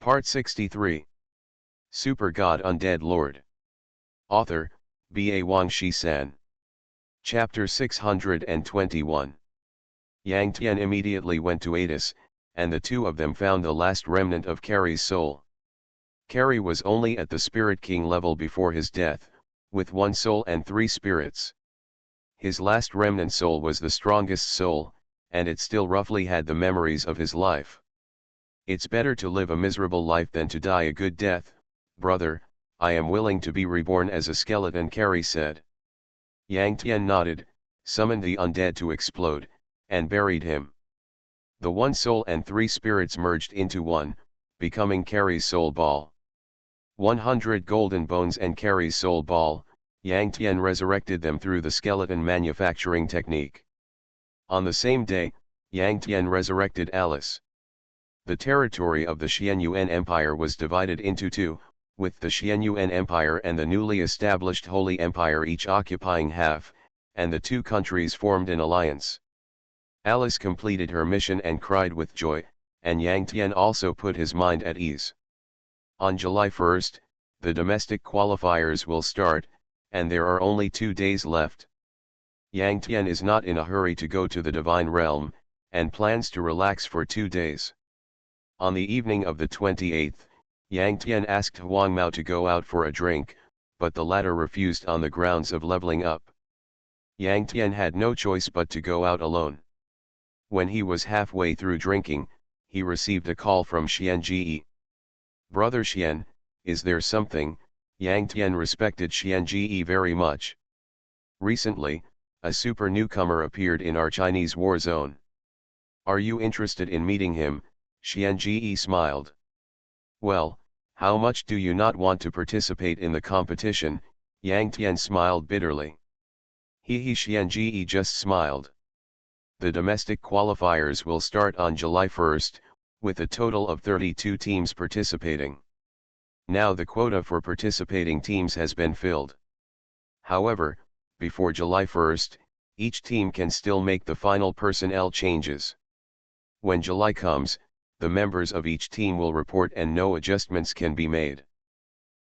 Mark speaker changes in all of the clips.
Speaker 1: Part 63. Super God Undead Lord. Author, B.A. Wangshi-san. Chapter 621. Yang Tian immediately went to Hades, and the two of them found the last remnant of Carrie's soul. Carrie was only at the Spirit King level before his death, with 1 soul and 3 spirits. His last remnant soul was the strongest soul, and it still roughly had the memories of his life. It's better to live a miserable life than to die a good death, brother. I am willing to be reborn as a skeleton, Carrie said. Yang Tian nodded, summoned the undead to explode, and buried him. The 1 soul and 3 spirits merged into one, becoming Carrie's soul ball. 100 golden bones and Carrie's soul ball. Yang Tian resurrected them through the skeleton manufacturing technique. On the same day, Yang Tian resurrected Alice. The territory of the Xianyuan Empire was divided into two, with the Xianyuan Empire and the newly established Holy Empire each occupying half, and the two countries formed an alliance. Alice completed her mission and cried with joy, and Yang Tian also put his mind at ease. On July 1st, the domestic qualifiers will start, and there are only 2 days left. Yang Tian is not in a hurry to go to the Divine Realm, and plans to relax for 2 days. On the evening of the 28th, Yang Tian asked Huang Mao to go out for a drink, but the latter refused on the grounds of leveling up. Yang Tian had no choice but to go out alone. When he was halfway through drinking, he received a call from Xian Ji. Brother Xian, is there something? Yang Tian respected Xian Ji very much. Recently, a super newcomer appeared in our Chinese war zone. Are you interested in meeting him? Xian Ji smiled. Well, how much do you not want to participate in the competition? Yang Tian smiled bitterly. Xian Ji just smiled. The domestic qualifiers will start on July 1st, with a total of 32 teams participating. Now the quota for participating teams has been filled. However, before July 1st, each team can still make the final personnel changes. When July comes, the members of each team will report and no adjustments can be made.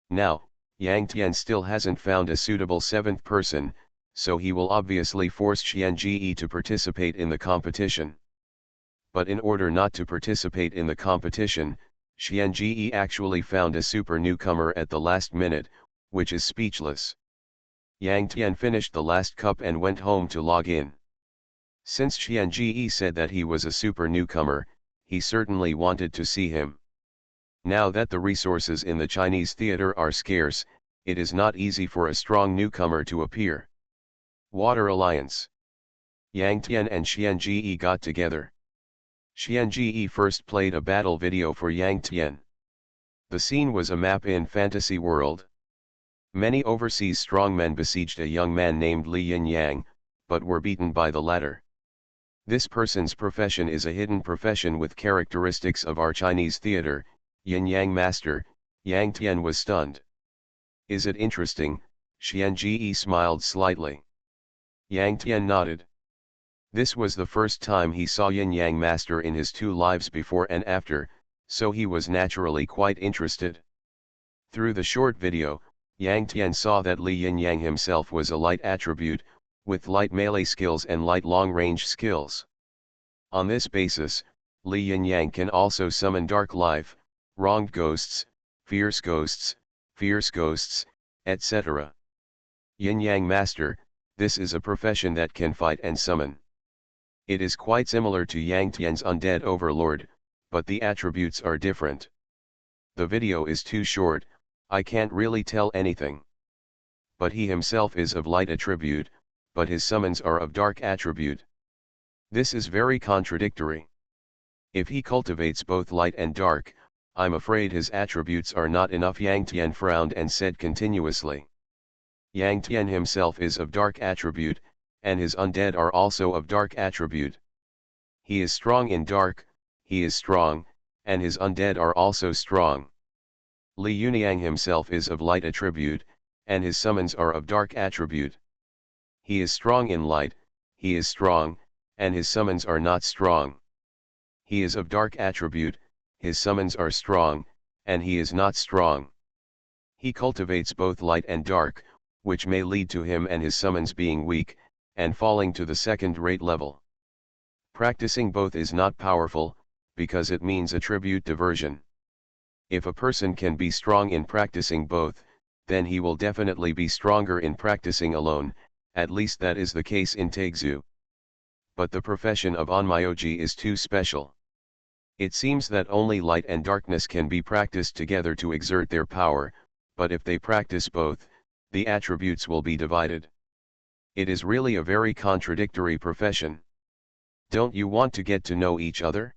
Speaker 1: Now, Yang Tian still hasn't found a suitable 7th person, so he will obviously force Xian Ji to participate in the competition. But in order not to participate in the competition, Xian Ji actually found a super newcomer at the last minute, which is speechless. Yang Tian finished the last cup and went home to log in. Since Xian Ji said that he was a super newcomer, he certainly wanted to see him. Now that the resources in the Chinese theater are scarce, it is not easy for a strong newcomer to appear. Water Alliance. Yang Tian and Xian Ji got together. Xian Ji first played a battle video for Yang Tian. The scene was a map in fantasy world. Many overseas strongmen besieged a young man named Li Yin-yang, but were beaten by the latter. This person's profession is a hidden profession with characteristics of our Chinese theater, Yin-yang master. Yang Tian was stunned. Is it interesting? Xian Ji smiled slightly. Yang Tian nodded. This was the first time he saw Yin-yang master in his 2 lives before and after, so he was naturally quite interested. Through the short video, Yang Tian saw that Li Yin-yang himself was a light attribute, with light melee skills and light long-range skills. On this basis, Li Yin-yang can also summon dark life, wronged ghosts, fierce ghosts, etc. Yin-yang master, this is a profession that can fight and summon. It is quite similar to Yang Tian's undead overlord, but the attributes are different. The video is too short, I can't really tell anything. But he himself is of light attribute, but his summons are of dark attribute. This is very contradictory. If he cultivates both light and dark, I'm afraid his attributes are not enough. Yang Tian frowned and said continuously. Yang Tian himself is of dark attribute, and his undead are also of dark attribute. He is strong in dark, he is strong, and his undead are also strong. Li Yunyang himself is of light attribute, and his summons are of dark attribute. He is strong in light, he is strong, and his summons are not strong. He is of dark attribute, his summons are strong, and he is not strong. He cultivates both light and dark, which may lead to him and his summons being weak, and falling to the second-rate level. Practicing both is not powerful, because it means attribute diversion. If a person can be strong in practicing both, then he will definitely be stronger in practicing alone, at least that is the case in Taegzu. But the profession of Onmyoji is too special. It seems that only light and darkness can be practiced together to exert their power, but if they practice both, the attributes will be divided. It is really a very contradictory profession. Don't you want to get to know each other?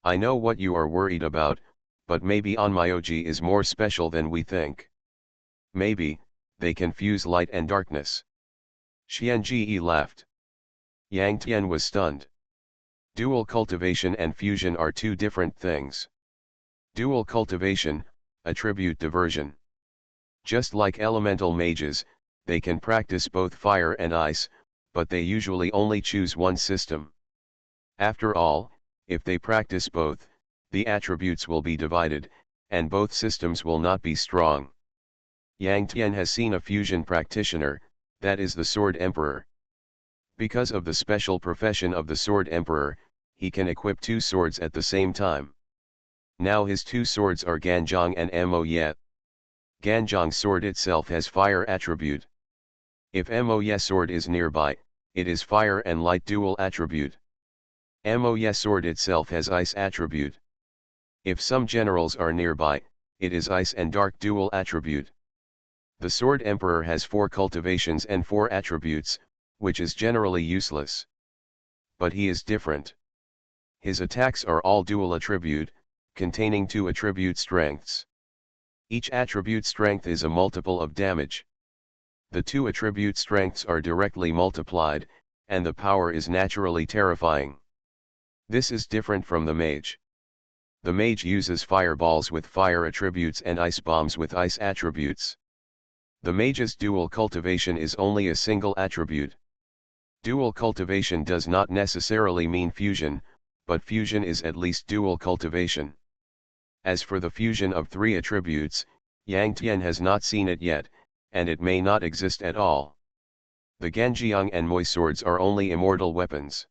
Speaker 1: I know what you are worried about, but maybe Onmyoji is more special than we think. Maybe, they can fuse light and darkness. Xianji laughed. Yang Tian was stunned. Dual cultivation and fusion are two different things. Dual cultivation, attribute diversion. Just like elemental mages, they can practice both fire and ice, but they usually only choose one system. After all, if they practice both, the attributes will be divided, and both systems will not be strong. Yang Tian has seen a fusion practitioner, that is the Sword Emperor. Because of the special profession of the Sword Emperor, he can equip two swords at the same time. Now his two swords are Ganzhong and Mo-Ye. Ganzhong's sword itself has fire attribute. If Mo-Ye sword is nearby, it is fire and light dual attribute. Mo-Ye sword itself has ice attribute. If some generals are nearby, it is ice and dark dual attribute. The Sword Emperor has 4 cultivations and 4 attributes, which is generally useless. But he is different. His attacks are all dual attribute, containing 2 attribute strengths. Each attribute strength is a multiple of damage. The 2 attribute strengths are directly multiplied, and the power is naturally terrifying. This is different from the mage. The mage uses fireballs with fire attributes and ice bombs with ice attributes. The mage's dual cultivation is only a single attribute. Dual cultivation does not necessarily mean fusion, but fusion is at least dual cultivation. As for the fusion of 3 attributes, Yang Tian has not seen it yet, and it may not exist at all. The Ganjiang and Moi swords are only immortal weapons.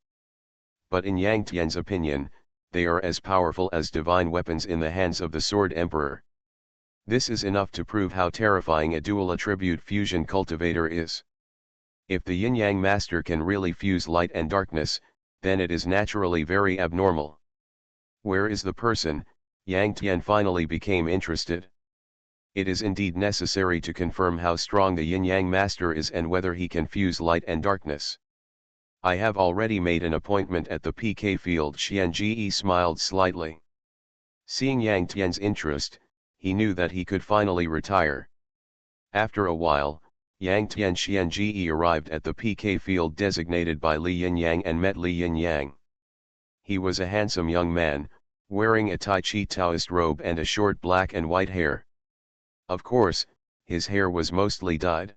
Speaker 1: But in Yang Tian's opinion, they are as powerful as divine weapons in the hands of the Sword Emperor. This is enough to prove how terrifying a dual attribute fusion cultivator is. If the yin-yang master can really fuse light and darkness, then it is naturally very abnormal. Where is the person? Yang Tian finally became interested. It is indeed necessary to confirm how strong the yin-yang master is and whether he can fuse light and darkness. I have already made an appointment at the PK field. Xianji smiled slightly. Seeing Yang Tian's interest, he knew that he could finally retire. After a while, Yang Tian Xianji arrived at the PK field designated by Li Yin-yang and met Li Yin-yang. He was a handsome young man, wearing a Tai Chi Taoist robe and a short black and white hair. Of course, his hair was mostly dyed.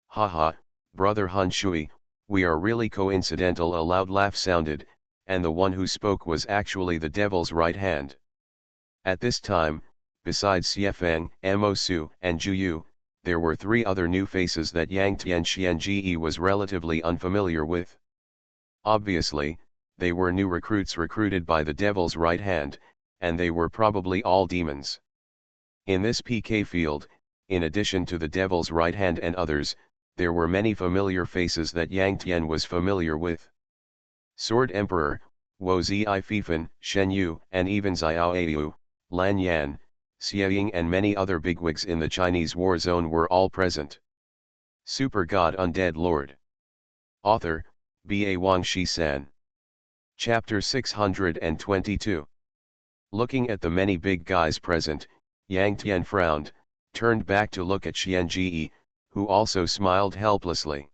Speaker 1: Haha, brother Han Shui, we are really coincidental. A loud laugh sounded, and the one who spoke was actually the devil's right hand. At this time, besides Xiefeng, Mo Su, and Juyu, there were 3 other new faces that Yang Tian Xianji was relatively unfamiliar with. Obviously, they were new recruits recruited by the devil's right hand, and they were probably all demons. In this PK field, in addition to the devil's right hand and others, there were many familiar faces that Yang Tian was familiar with. Sword Emperor, Wo Zi Fifan, Shen Yu, and even Xiao Ayu, Lan Yan, Xie Ying and many other bigwigs in the Chinese war zone were all present. Super God Undead Lord. Author, B.A. Wang Shi-san. Chapter 622. Looking at the many big guys present, Yang Tian frowned, turned back to look at Xianji, who also smiled helplessly.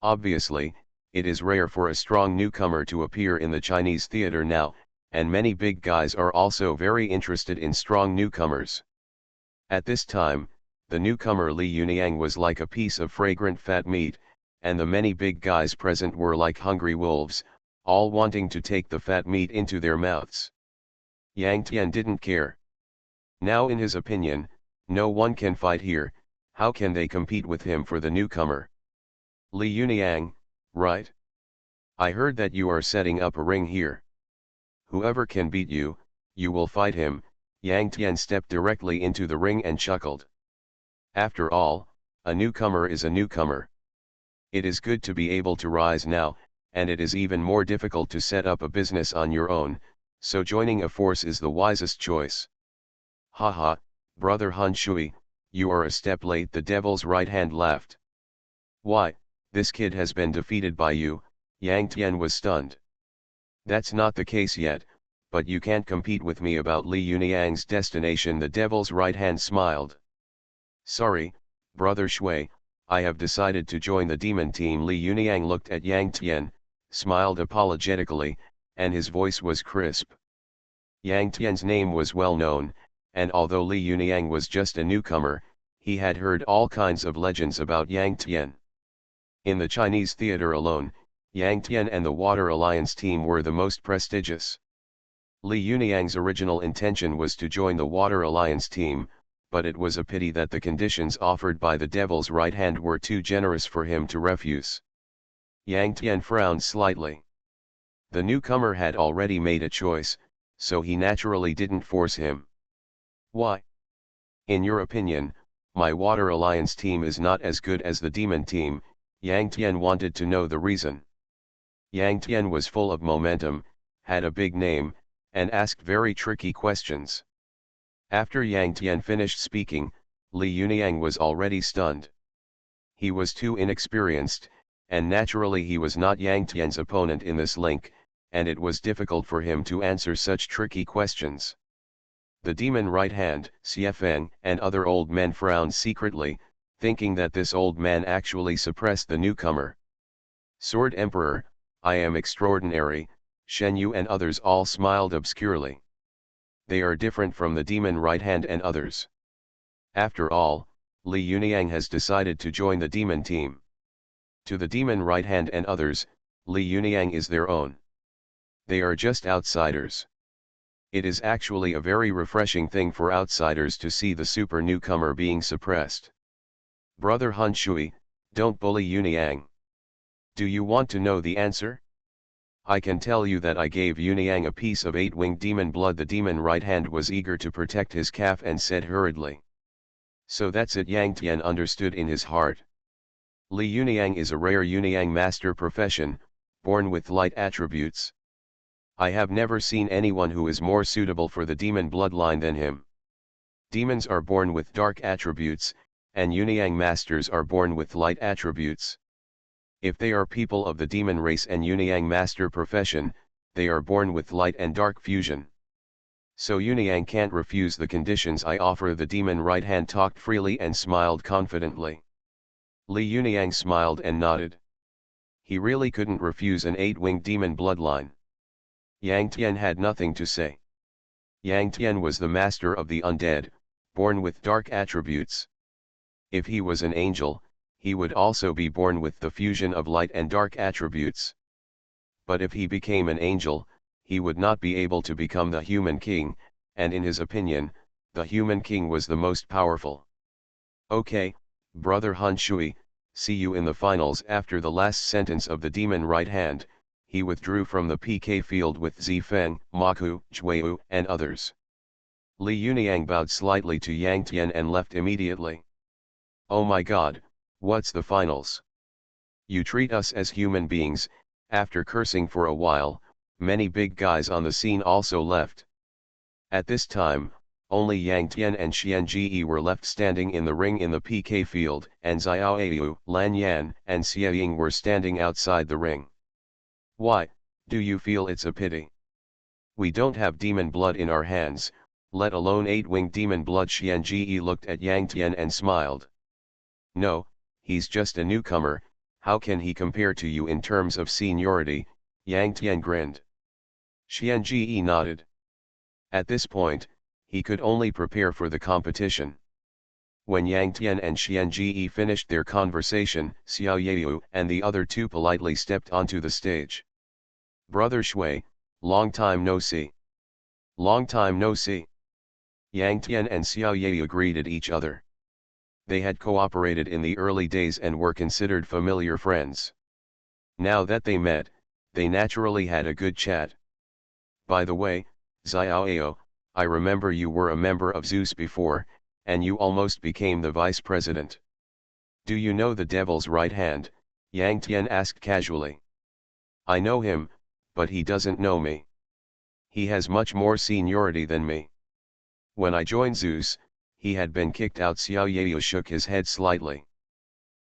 Speaker 1: Obviously, it is rare for a strong newcomer to appear in the Chinese theater now, and many big guys are also very interested in strong newcomers. At this time, the newcomer Li Yuniang was like a piece of fragrant fat meat, and the many big guys present were like hungry wolves, all wanting to take the fat meat into their mouths. Yang Tian didn't care. Now in his opinion, no one can fight here, how can they compete with him for the newcomer? Li Yuniang, right? I heard that you are setting up a ring here. Whoever can beat you, you will fight him. Yang Tian stepped directly into the ring and chuckled. After all, a newcomer is a newcomer. It is good to be able to rise now, and it is even more difficult to set up a business on your own, so joining a force is the wisest choice. Haha, brother Han Shui, you are a step late. The devil's right hand laughed. Why, this kid has been defeated by you. Yang Tian was stunned. That's not the case yet, but you can't compete with me about Li Yuniang's destination. The devil's right hand smiled. Sorry, brother Shui, I have decided to join the demon team. Li Yuniang looked at Yang Tian, smiled apologetically, and his voice was crisp. Yang Tian's name was well known, and although Li Yuniang was just a newcomer, he had heard all kinds of legends about Yang Tian. In the Chinese theater alone, Yang Tian and the Water Alliance team were the most prestigious. Li Yuniang's original intention was to join the Water Alliance team, but it was a pity that the conditions offered by the devil's right hand were too generous for him to refuse. Yang Tian frowned slightly. The newcomer had already made a choice, so he naturally didn't force him. Why? In your opinion, my Water Alliance team is not as good as the demon team. Yang Tian wanted to know the reason. Yang Tian was full of momentum, had a big name, and asked very tricky questions. After Yang Tian finished speaking, Li Yuniang was already stunned. He was too inexperienced, and naturally he was not Yang Tian's opponent in this link, and it was difficult for him to answer such tricky questions. The demon right hand, Xie Feng, and other old men frowned secretly, thinking that this old man actually suppressed the newcomer. Sword Emperor, I am extraordinary. Shen Yu and others all smiled obscurely. They are different from the demon right hand and others. After all, Li Yuniang has decided to join the demon team. To the demon right hand and others, Li Yuniang is their own. They are just outsiders. It is actually a very refreshing thing for outsiders to see the super newcomer being suppressed. Brother Han Shui, don't bully Yuniang. Do you want to know the answer? I can tell you that I gave Yuniang a piece of 8-winged demon blood. The demon right hand was eager to protect his calf and said hurriedly. So that's it. Yang Tian understood in his heart. Li Yuniang is a rare Yuniang master profession, born with light attributes. I have never seen anyone who is more suitable for the demon bloodline than him. Demons are born with dark attributes, and Yuniang masters are born with light attributes. If they are people of the demon race and Yuniang master profession, they are born with light and dark fusion. So Yuniang can't refuse the conditions I offer. The demon right hand talked freely and smiled confidently. Li Yuniang smiled and nodded. He really couldn't refuse an 8-winged demon bloodline. Yang Tian had nothing to say. Yang Tian was the master of the undead, born with dark attributes. If he was an angel, he would also be born with the fusion of light and dark attributes. But if he became an angel, he would not be able to become the human king, and in his opinion, the human king was the most powerful. Okay, brother Han Shui, see you in the finals. After the last sentence of the demon right hand, he withdrew from the PK field with Zifeng, Maku, Zhuiyu, and others. Li Yuniang bowed slightly to Yang Tian and left immediately. Oh my god, what's the finals? You treat us as human beings. After cursing for a while, many big guys on the scene also left. At this time, only Yang Tian and Xian Ji were left standing in the ring in the PK field, and Xiao Ayu, Lan Yan, and Xie Ying were standing outside the ring. Why, do you feel it's a pity? We don't have demon blood in our hands, let alone 8-winged demon blood. Xian Ji looked at Yang Tian and smiled. No, he's just a newcomer, how can he compare to you in terms of seniority? Yang Tian grinned. Xian Ji nodded. At this point, he could only prepare for the competition. When Yang Tian and Xian Ji finished their conversation, Xiao Yayu and the other two politely stepped onto the stage. Brother Shui, long time no see. Long time no see. Yang Tian and Xiao Ye greeted each other. They had cooperated in the early days and were considered familiar friends. Now that they met, they naturally had a good chat. By the way, Xiaoao, I remember you were a member of Zeus before, and you almost became the vice president. Do you know the devil's right hand? Yang Tian asked casually. I know him, but he doesn't know me. He has much more seniority than me. When I joined Zeus, he had been kicked out. Xiao Ye shook his head slightly.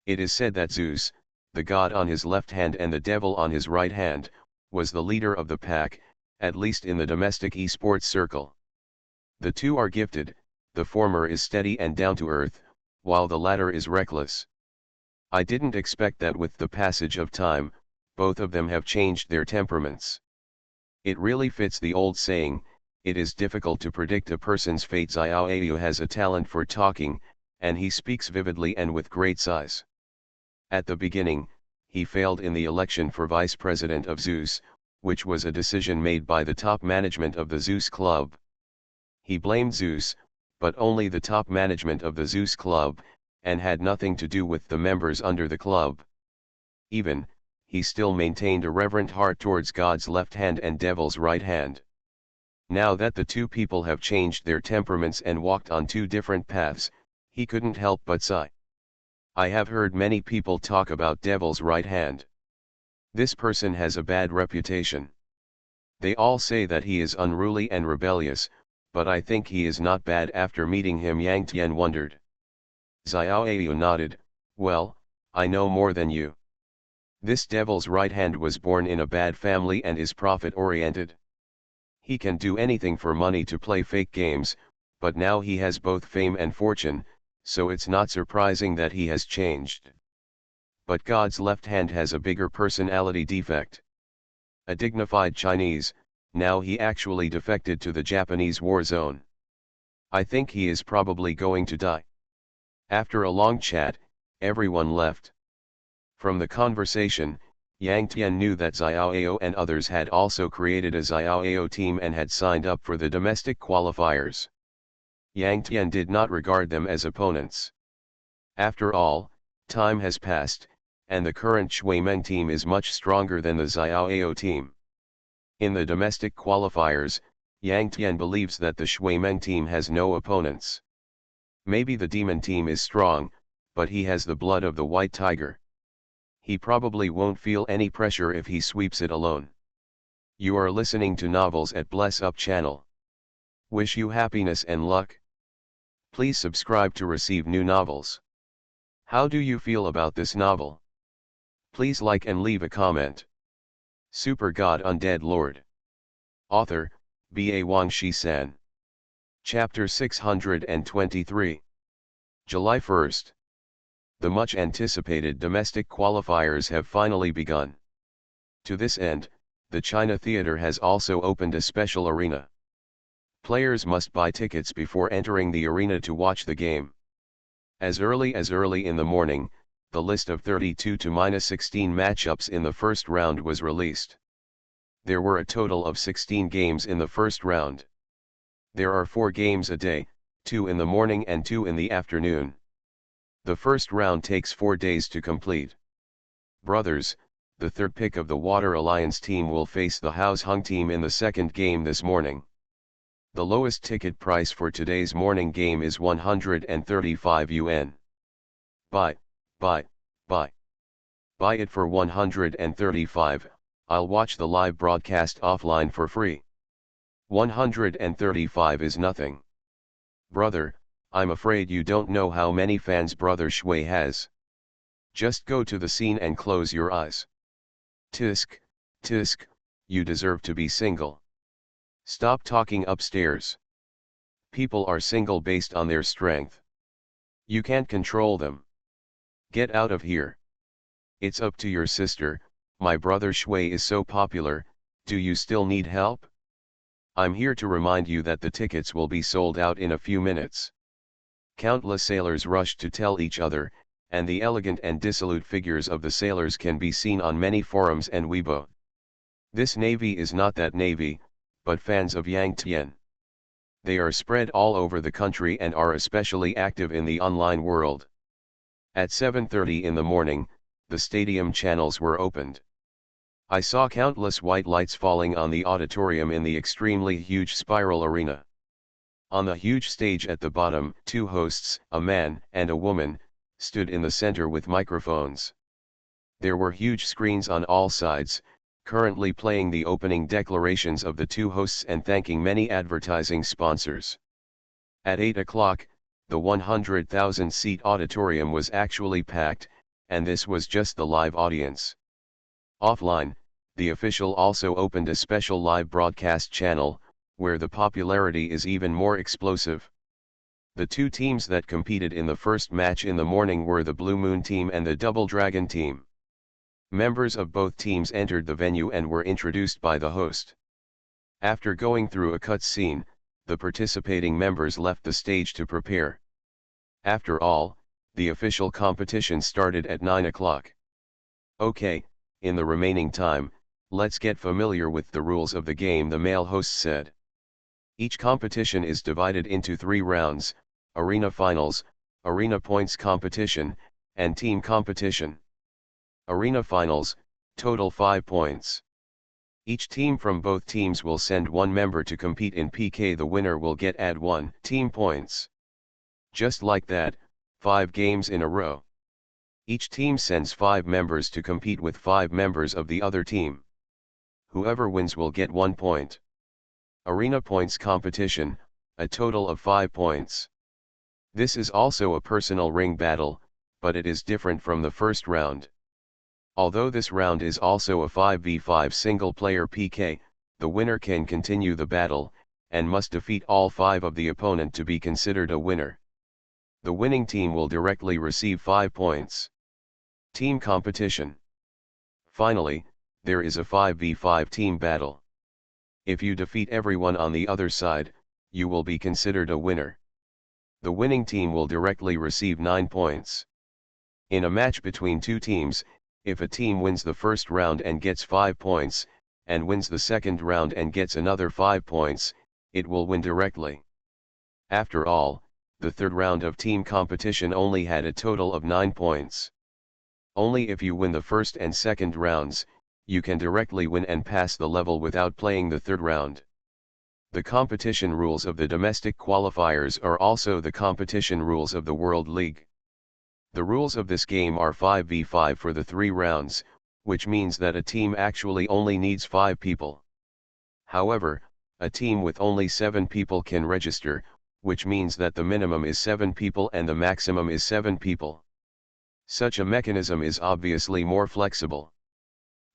Speaker 1: It is said that Zeus, the god on his left hand and the devil on his right hand, was the leader of the pack, at least in the domestic esports circle. The two are gifted, the former is steady and down to earth, while the latter is reckless. I didn't expect that with the passage of time, both of them have changed their temperaments. It really fits the old saying, it is difficult to predict a person's fate. Xiao Ayu has a talent for talking, and he speaks vividly and with great size. At the beginning, he failed in the election for vice president of Zeus, which was a decision made by the top management of the Zeus Club. He blamed Zeus, but only the top management of the Zeus Club, and had nothing to do with the members under the club. Even, he still maintained a reverent heart towards God's left hand and devil's right hand. Now that the two people have changed their temperaments and walked on two different paths, he couldn't help but sigh. I have heard many people talk about devil's right hand. This person has a bad reputation. They all say that he is unruly and rebellious, but I think he is not bad. After meeting him, Yang Tian wondered. Xiao Ayu nodded, well, I know more than you. This devil's right hand was born in a bad family and is profit-oriented. He can do anything for money to play fake games, but now he has both fame and fortune, so it's not surprising that he has changed. But God's left hand has a bigger personality defect. A dignified Chinese, now he actually defected to the Japanese war zone. I think he is probably going to die. After a long chat, everyone left. From the conversation, Yang Tian knew that Xiaoao and others had also created a Xiaoao team and had signed up for the domestic qualifiers. Yang Tian did not regard them as opponents. After all, time has passed, and the current Shuimeng team is much stronger than the Xiaoao team. In the domestic qualifiers, Yang Tian believes that the Shuimeng team has no opponents. Maybe the demon team is strong, but he has the blood of the white tiger. He probably won't feel any pressure if he sweeps it alone. You are listening to Novels at Bless Up channel. Wish you happiness and luck. Please subscribe to receive new novels. How do you feel about this novel? Please like and leave a comment. Super God Undead Lord. Author, B.A. Wang Shi-san. Chapter 623. July 1st. The much-anticipated domestic qualifiers have finally begun. To this end, the China Theater has also opened a special arena. Players must buy tickets before entering the arena to watch the game. As early in the morning, the list of 32 to -16 matchups in the first round was released. There were a total of 16 games in the first round. There are 4 games a day, 2 in the morning and 2 in the afternoon. The first round takes 4 days to complete. Brothers, the third pick of the Water Alliance team will face the House Hung team in the second game this morning. The lowest ticket price for today's morning game is 135 yuan. Buy it for 135, I'll watch the live broadcast offline for free. 135 is nothing. Brother, I'm afraid you don't know how many fans Brother Shui has. Just go to the scene and close your eyes. Tisk, you deserve to be single. Stop talking upstairs. People are single based on their strength. You can't control them. Get out of here. It's up to your sister. My brother Shui is so popular, do you still need help? I'm here to remind you that the tickets will be sold out in a few minutes. Countless sailors rushed to tell each other, and the elegant and dissolute figures of the sailors can be seen on many forums and Weibo. This navy is not that navy, but fans of Yang Tian. They are spread all over the country and are especially active in the online world. At 7:30 in the morning, the stadium channels were opened. I saw countless white lights falling on the auditorium in the extremely huge spiral arena. On the huge stage at the bottom, two hosts, a man and a woman, stood in the center with microphones. There were huge screens on all sides, currently playing the opening declarations of the two hosts and thanking many advertising sponsors. At 8 o'clock, the 100,000-seat auditorium was actually packed, and this was just the live audience. Offline, the official also opened a special live broadcast channel, where the popularity is even more explosive. The two teams that competed in the first match in the morning were the Blue Moon team and the Double Dragon team. Members of both teams entered the venue and were introduced by the host. After going through a cutscene, the participating members left the stage to prepare. After all, the official competition started at 9 o'clock. Okay, in the remaining time, let's get familiar with the rules of the game, the male host said. Each competition is divided into 3 rounds: arena finals, arena points competition, and team competition. Arena finals, total 5 points. Each team from both teams will send one member to compete in PK. The winner will get add 1 team points. Just like that, 5 games in a row. Each team sends 5 members to compete with 5 members of the other team. Whoever wins will get 1 point. Arena points competition, a total of 5 points. This is also a personal ring battle, but it is different from the first round. Although this round is also a 5v5 single-player PK, the winner can continue the battle, and must defeat all 5 of the opponent to be considered a winner. The winning team will directly receive 5 points. Team competition. Finally, there is a 5v5 team battle. If you defeat everyone on the other side, you will be considered a winner. The winning team will directly receive 9 points. In a match between two teams, if a team wins the first round and gets 5 points, and wins the second round and gets another 5 points, it will win directly. After all, the third round of team competition only had a total of 9 points. Only if you win the first and second rounds, you can directly win and pass the level without playing the third round. The competition rules of the domestic qualifiers are also the competition rules of the World League. The rules of this game are 5v5 for the 3 rounds, which means that a team actually only needs 5 people. However, a team with only 7 people can register, which means that the minimum is 7 people and the maximum is 7 people. Such a mechanism is obviously more flexible.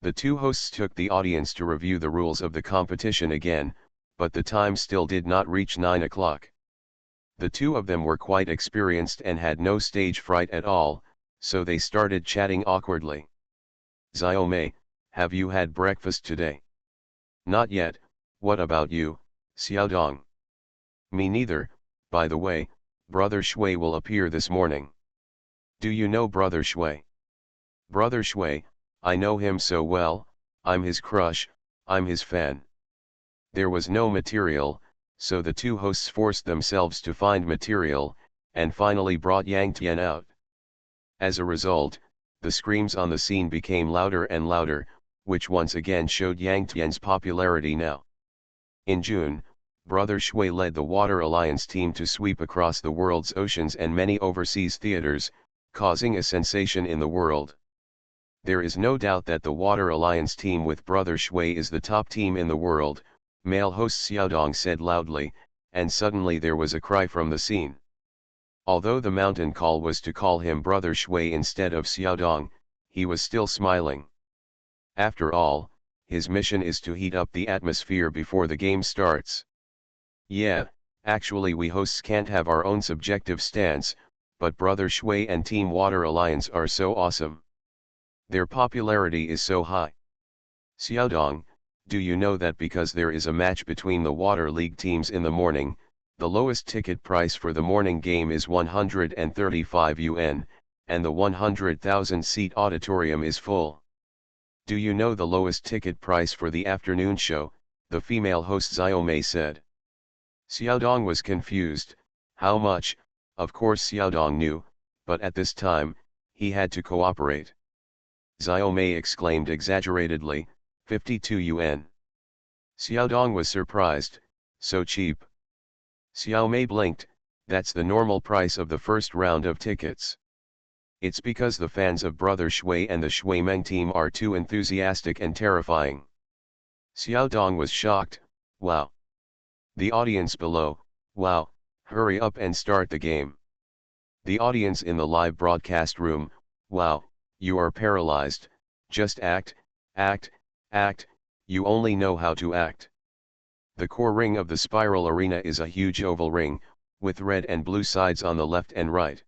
Speaker 1: The two hosts took the audience to review the rules of the competition again, but the time still did not reach 9 o'clock. The two of them were quite experienced and had no stage fright at all, so they started chatting awkwardly. "Xiaomei, have you had breakfast today?" "Not yet, what about you, Xiaodong?" "Me neither, by the way, Brother Shui will appear this morning." "Do you know Brother Shui?" "Brother Shui, I know him so well, I'm his crush, I'm his fan." There was no material, so the two hosts forced themselves to find material, and finally brought Yang Tian out. As a result, the screams on the scene became louder and louder, which once again showed Yang Tian's popularity now. In June, Brother Shui led the Water Alliance team to sweep across the world's oceans and many overseas theaters, causing a sensation in the world. There is no doubt that the Water Alliance team with Brother Shui is the top team in the world, male host Xiaodong said loudly, and suddenly there was a cry from the scene. Although the mountain call was to call him Brother Shui instead of Xiaodong, he was still smiling. After all, his mission is to heat up the atmosphere before the game starts. "Yeah, actually we hosts can't have our own subjective stance, but Brother Shui and Team Water Alliance are so awesome. Their popularity is so high." "Xiaodong, do you know that because there is a match between the Water League teams in the morning, the lowest ticket price for the morning game is 135 yuan, and the 100,000-seat auditorium is full?" "Do you know the lowest ticket price for the afternoon show?" the female host Xiaomei said. Xiaodong was confused. How much? Of course Xiaodong knew, but at this time, he had to cooperate. Xiao Mei exclaimed exaggeratedly, 52 yuan. Xiaodong was surprised, so cheap. Xiao Mei blinked, that's the normal price of the first round of tickets. It's because the fans of Brother Shui and the Shui Meng team are too enthusiastic and terrifying. Xiaodong was shocked, wow. The audience below, wow, hurry up and start the game. The audience in the live broadcast room, wow, you are paralyzed, just act, act, act, you only know how to act. The core ring of the spiral arena is a huge oval ring, with red and blue sides on the left and right.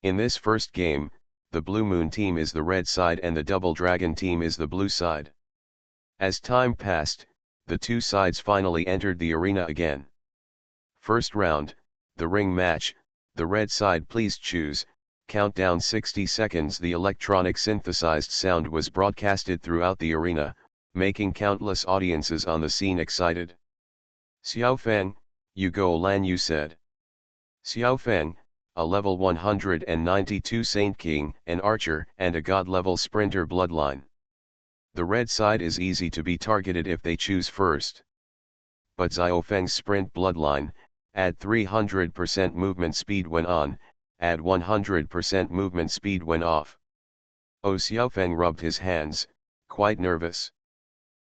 Speaker 1: In this first game, the Blue Moon team is the red side and the Double Dragon team is the blue side. As time passed, the two sides finally entered the arena again. First round, the ring match, the red side please choose, countdown 60 seconds. The electronic synthesized sound was broadcasted throughout the arena, making countless audiences on the scene excited. Xiao Feng, you go Lan Yu said. Xiao Feng, a level 192 Saint King, an archer and a god-level sprinter bloodline. The red side is easy to be targeted if they choose first. But Xiao Feng's sprint bloodline, add 300% movement speed when on, add 100% movement speed when off. Oh, Xiao Feng rubbed his hands, quite nervous.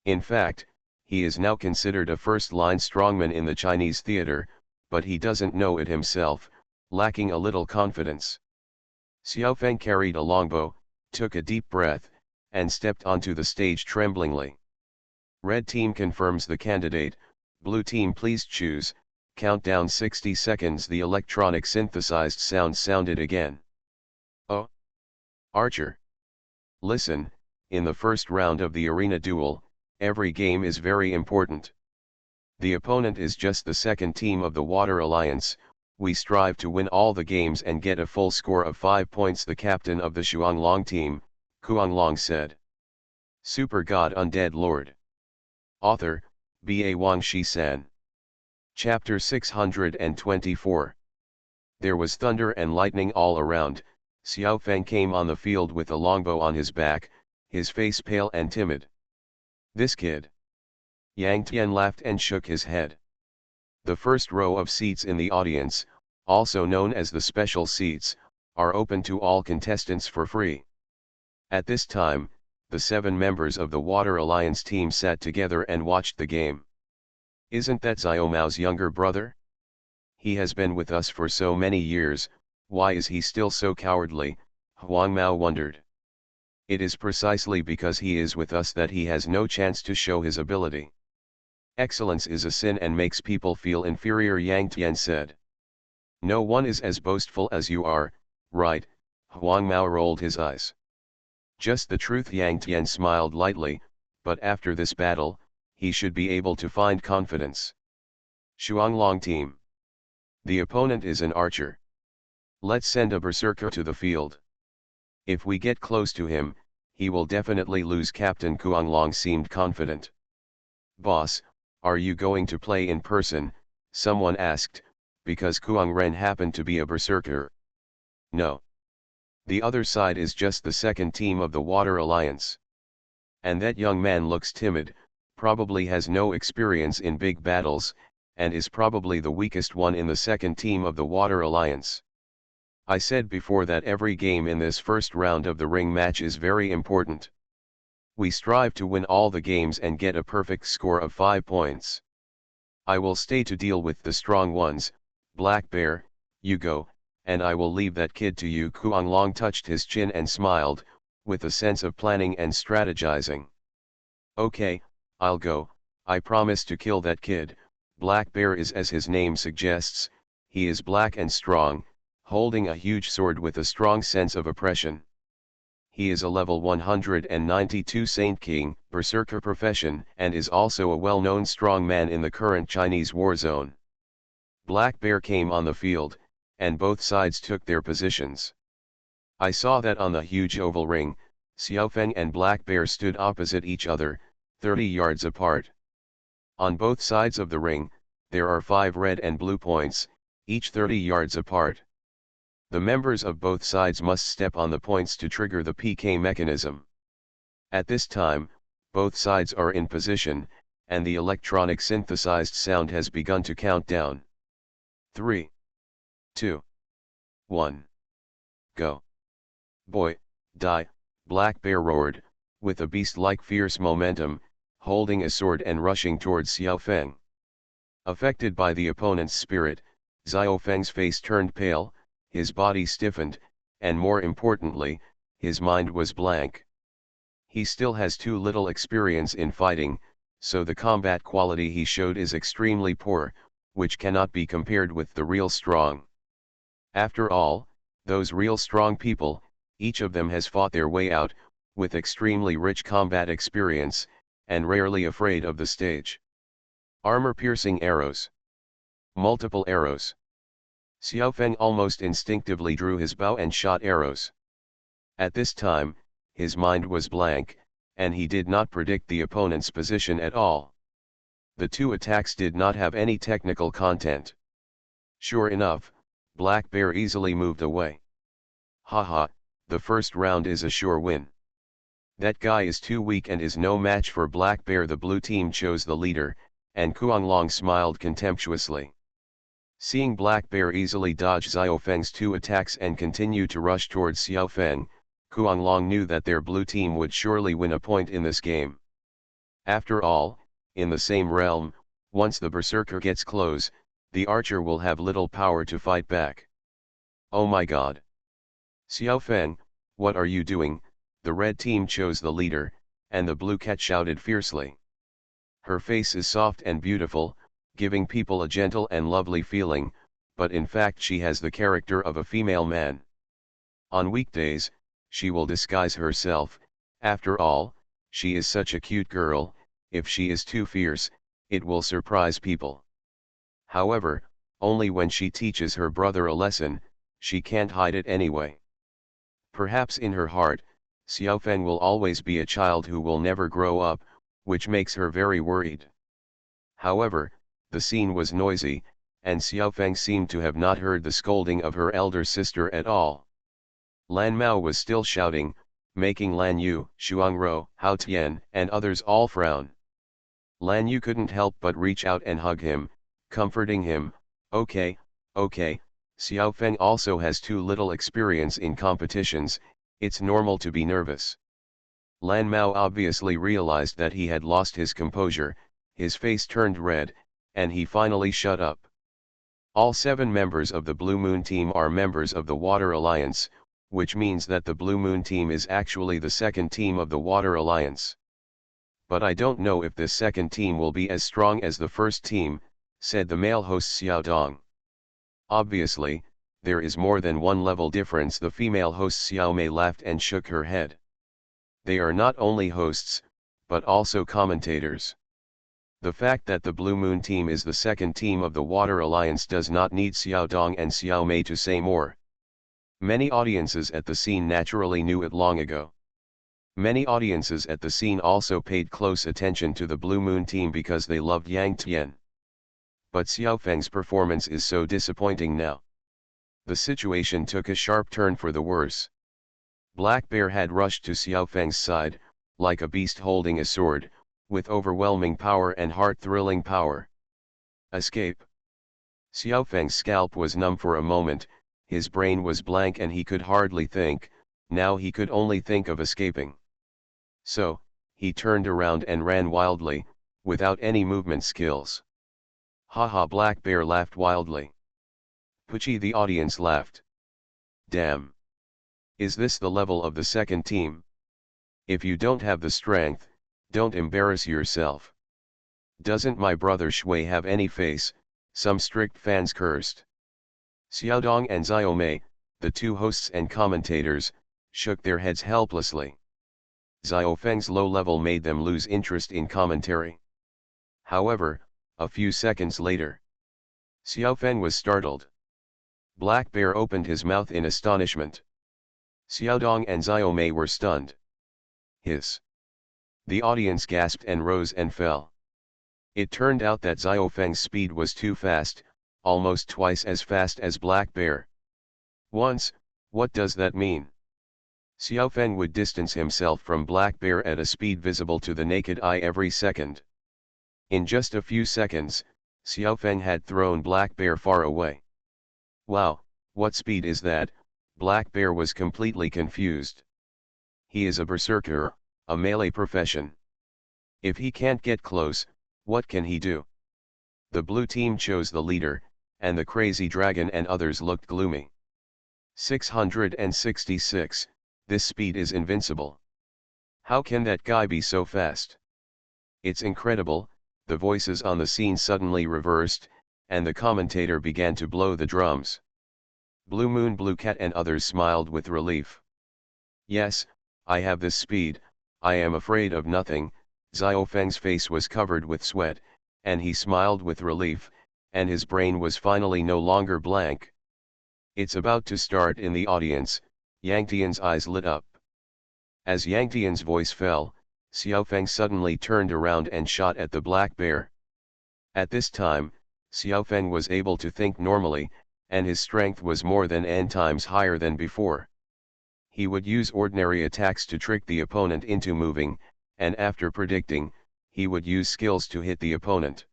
Speaker 1: In fact, he is now considered a first-line strongman in the Chinese theater, but he doesn't know it himself, lacking a little confidence. Xiao Feng carried a longbow, took a deep breath, and stepped onto the stage tremblingly. Red team confirms the candidate, blue team please choose, countdown 60 seconds. The electronic synthesized sound sounded again. Oh! Archer! Listen, in the first round of the arena duel, every game is very important. The opponent is just the second team of the Water Alliance. We strive to win all the games and get a full score of 5 points. The captain of the Xuanglong team, Kuanglong said. Super God Undead Lord. Author, B.A. Wang Shi-san. Chapter 624. There was thunder and lightning all around. Xiao Feng came on the field with a longbow on his back, his face pale and timid. This kid. Yang Tian laughed and shook his head. The first row of seats in the audience, also known as the special seats, are open to all contestants for free. At this time, the 7 members of the Water Alliance team sat together and watched the game. Isn't that Xiao Mao's younger brother? He has been with us for so many years, why is he still so cowardly? Huang Mao wondered. It is precisely because he is with us that he has no chance to show his ability. Excellence is a sin and makes people feel inferior, Yang Tian said. No one is as boastful as you are, right? Huang Mao rolled his eyes. Just the truth, Yang Tian smiled lightly, but after this battle, he should be able to find confidence. Xuanglong team. The opponent is an archer. Let's send a berserker to the field. If we get close to him, he will definitely lose. Captain Kuanglong seemed confident. Boss, are you going to play in person? Someone asked, because Kuang Ren happened to be a berserker. No. The other side is just the second team of the Water Alliance. And that young man looks timid, probably has no experience in big battles, and is probably the weakest one in the second team of the Water Alliance. I said before that every game in this first round of the ring match is very important. We strive to win all the games and get a perfect score of 5 points. I will stay to deal with the strong ones. Black Bear, you go, and I will leave that kid to you. Kuanglong touched his chin and smiled, with a sense of planning and strategizing. Okay, I'll go, I promise to kill that kid. Black Bear is as his name suggests, he is black and strong, holding a huge sword with a strong sense of oppression. He is a level 192 Saint King, berserker profession, and is also a well-known strong man in the current Chinese war zone. Black Bear came on the field, and both sides took their positions. I saw that on the huge oval ring, Xiao Feng and Black Bear stood opposite each other, 30 yards apart. On both sides of the ring, There are 5 red and blue points, each 30 yards apart. The members of both sides must step on the points to trigger the PK mechanism. At this time, both sides are in position, and the electronic synthesized sound has begun to count down. 3, 2, 1. Go. Boy, die, Black Bear roared, with a beast-like fierce momentum, holding a sword and rushing towards Xiao Feng. Affected by the opponent's spirit, Xiao Feng's face turned pale, his body stiffened, and more importantly, his mind was blank. He still has too little experience in fighting, so the combat quality he showed is extremely poor, which cannot be compared with the real strong. After all, those real strong people, each of them has fought their way out, with extremely rich combat experience, and rarely afraid of the stage. Armor-piercing arrows. Multiple arrows. Xiao Feng almost instinctively drew his bow and shot arrows. At this time, his mind was blank, and he did not predict the opponent's position at all. The 2 attacks did not have any technical content. Sure enough, Black Bear easily moved away. Haha, the first round is a sure win. That guy is too weak and is no match for Black Bear. The blue team chose the leader, and Kuanglong smiled contemptuously. Seeing Black Bear easily dodge Xiao Feng's 2 attacks and continue to rush towards Xiao Feng, Kuanglong knew that their blue team would surely win a point in this game. After all, in the same realm, once the berserker gets close, the archer will have little power to fight back. Oh my god! Xiao Feng, what are you doing? The red team chose the leader, and the blue cat shouted fiercely. Her face is soft and beautiful, giving people a gentle and lovely feeling, but in fact she has the character of a female man. On weekdays, she will disguise herself. After all, she is such a cute girl. If she is too fierce, it will surprise people. However, only when she teaches her brother a lesson, she can't hide it anyway. Perhaps in her heart, Xiao Feng will always be a child who will never grow up, which makes her very worried. However, the scene was noisy, and Xiao Feng seemed to have not heard the scolding of her elder sister at all. Lan Mao was still shouting, making Lan Yu, Shuangro, Hao Tian, and others all frown. Lan Yu couldn't help but reach out and hug him, comforting him. Okay, Xiao Feng also has too little experience in competitions, it's normal to be nervous. Lan Mao obviously realized that he had lost his composure, his face turned red, and he finally shut up. All 7 members of the Blue Moon team are members of the Water Alliance, which means that the Blue Moon team is actually the second team of the Water Alliance. But I don't know if this second team will be as strong as the first team, said the male host Xiao Dong. Obviously, there is more than one level difference. The female host Xiao Mei laughed and shook her head. They are not only hosts, but also commentators. The fact that the Blue Moon team is the second team of the Water Alliance does not need Xiao Dong and Xiao Mei to say more. Many audiences at the scene naturally knew it long ago. Many audiences at the scene also paid close attention to the Blue Moon team because they loved Yang Tian. But Xiao Feng's performance is so disappointing now. The situation took a sharp turn for the worse. Black Bear had rushed to Xiao Feng's side, like a beast holding a sword, with overwhelming power and heart-thrilling power. Escape. Xiao Feng's scalp was numb for a moment, his brain was blank and he could hardly think. Now he could only think of escaping. So, he turned around and ran wildly, without any movement skills. Haha, Black Bear laughed wildly. Pucci, the audience laughed. Damn. Is this the level of the second team? If you don't have the strength, don't embarrass yourself. Doesn't my brother Shui have any face? Some strict fans cursed. Xiaodong and Xiaomei, the 2 hosts and commentators, shook their heads helplessly. Xiao Feng's low level made them lose interest in commentary. However, a few seconds later, Xiao Feng was startled. Black Bear opened his mouth in astonishment. Xiaodong and Xiaomei were stunned. Hiss. The audience gasped and rose and fell. It turned out that Xiaofeng's speed was too fast, almost twice as fast as Black Bear. Once, what does that mean? Xiaofeng would distance himself from Black Bear at a speed visible to the naked eye every second. In just a few seconds, Xiaofeng had thrown Black Bear far away. Wow, what speed is that? Black Bear was completely confused. He is a berserker, a melee profession. If he can't get close, what can he do? The blue team chose the leader, and the crazy dragon and others looked gloomy. 666, this speed is invincible. How can that guy be so fast? It's incredible. The voices on the scene suddenly reversed, and the commentator began to blow the drums. Blue Moon, Blue Cat and others smiled with relief. Yes, I have this speed, I am afraid of nothing. Xiaofeng's face was covered with sweat, and he smiled with relief, and his brain was finally no longer blank. It's about to start. In the audience, Yang Tian's eyes lit up. As Yang Tian's voice fell, Xiaofeng suddenly turned around and shot at the Black Bear. At this time, Xiaofeng was able to think normally, and his strength was more than n times higher than before. He would use ordinary attacks to trick the opponent into moving, and after predicting, he would use skills to hit the opponent.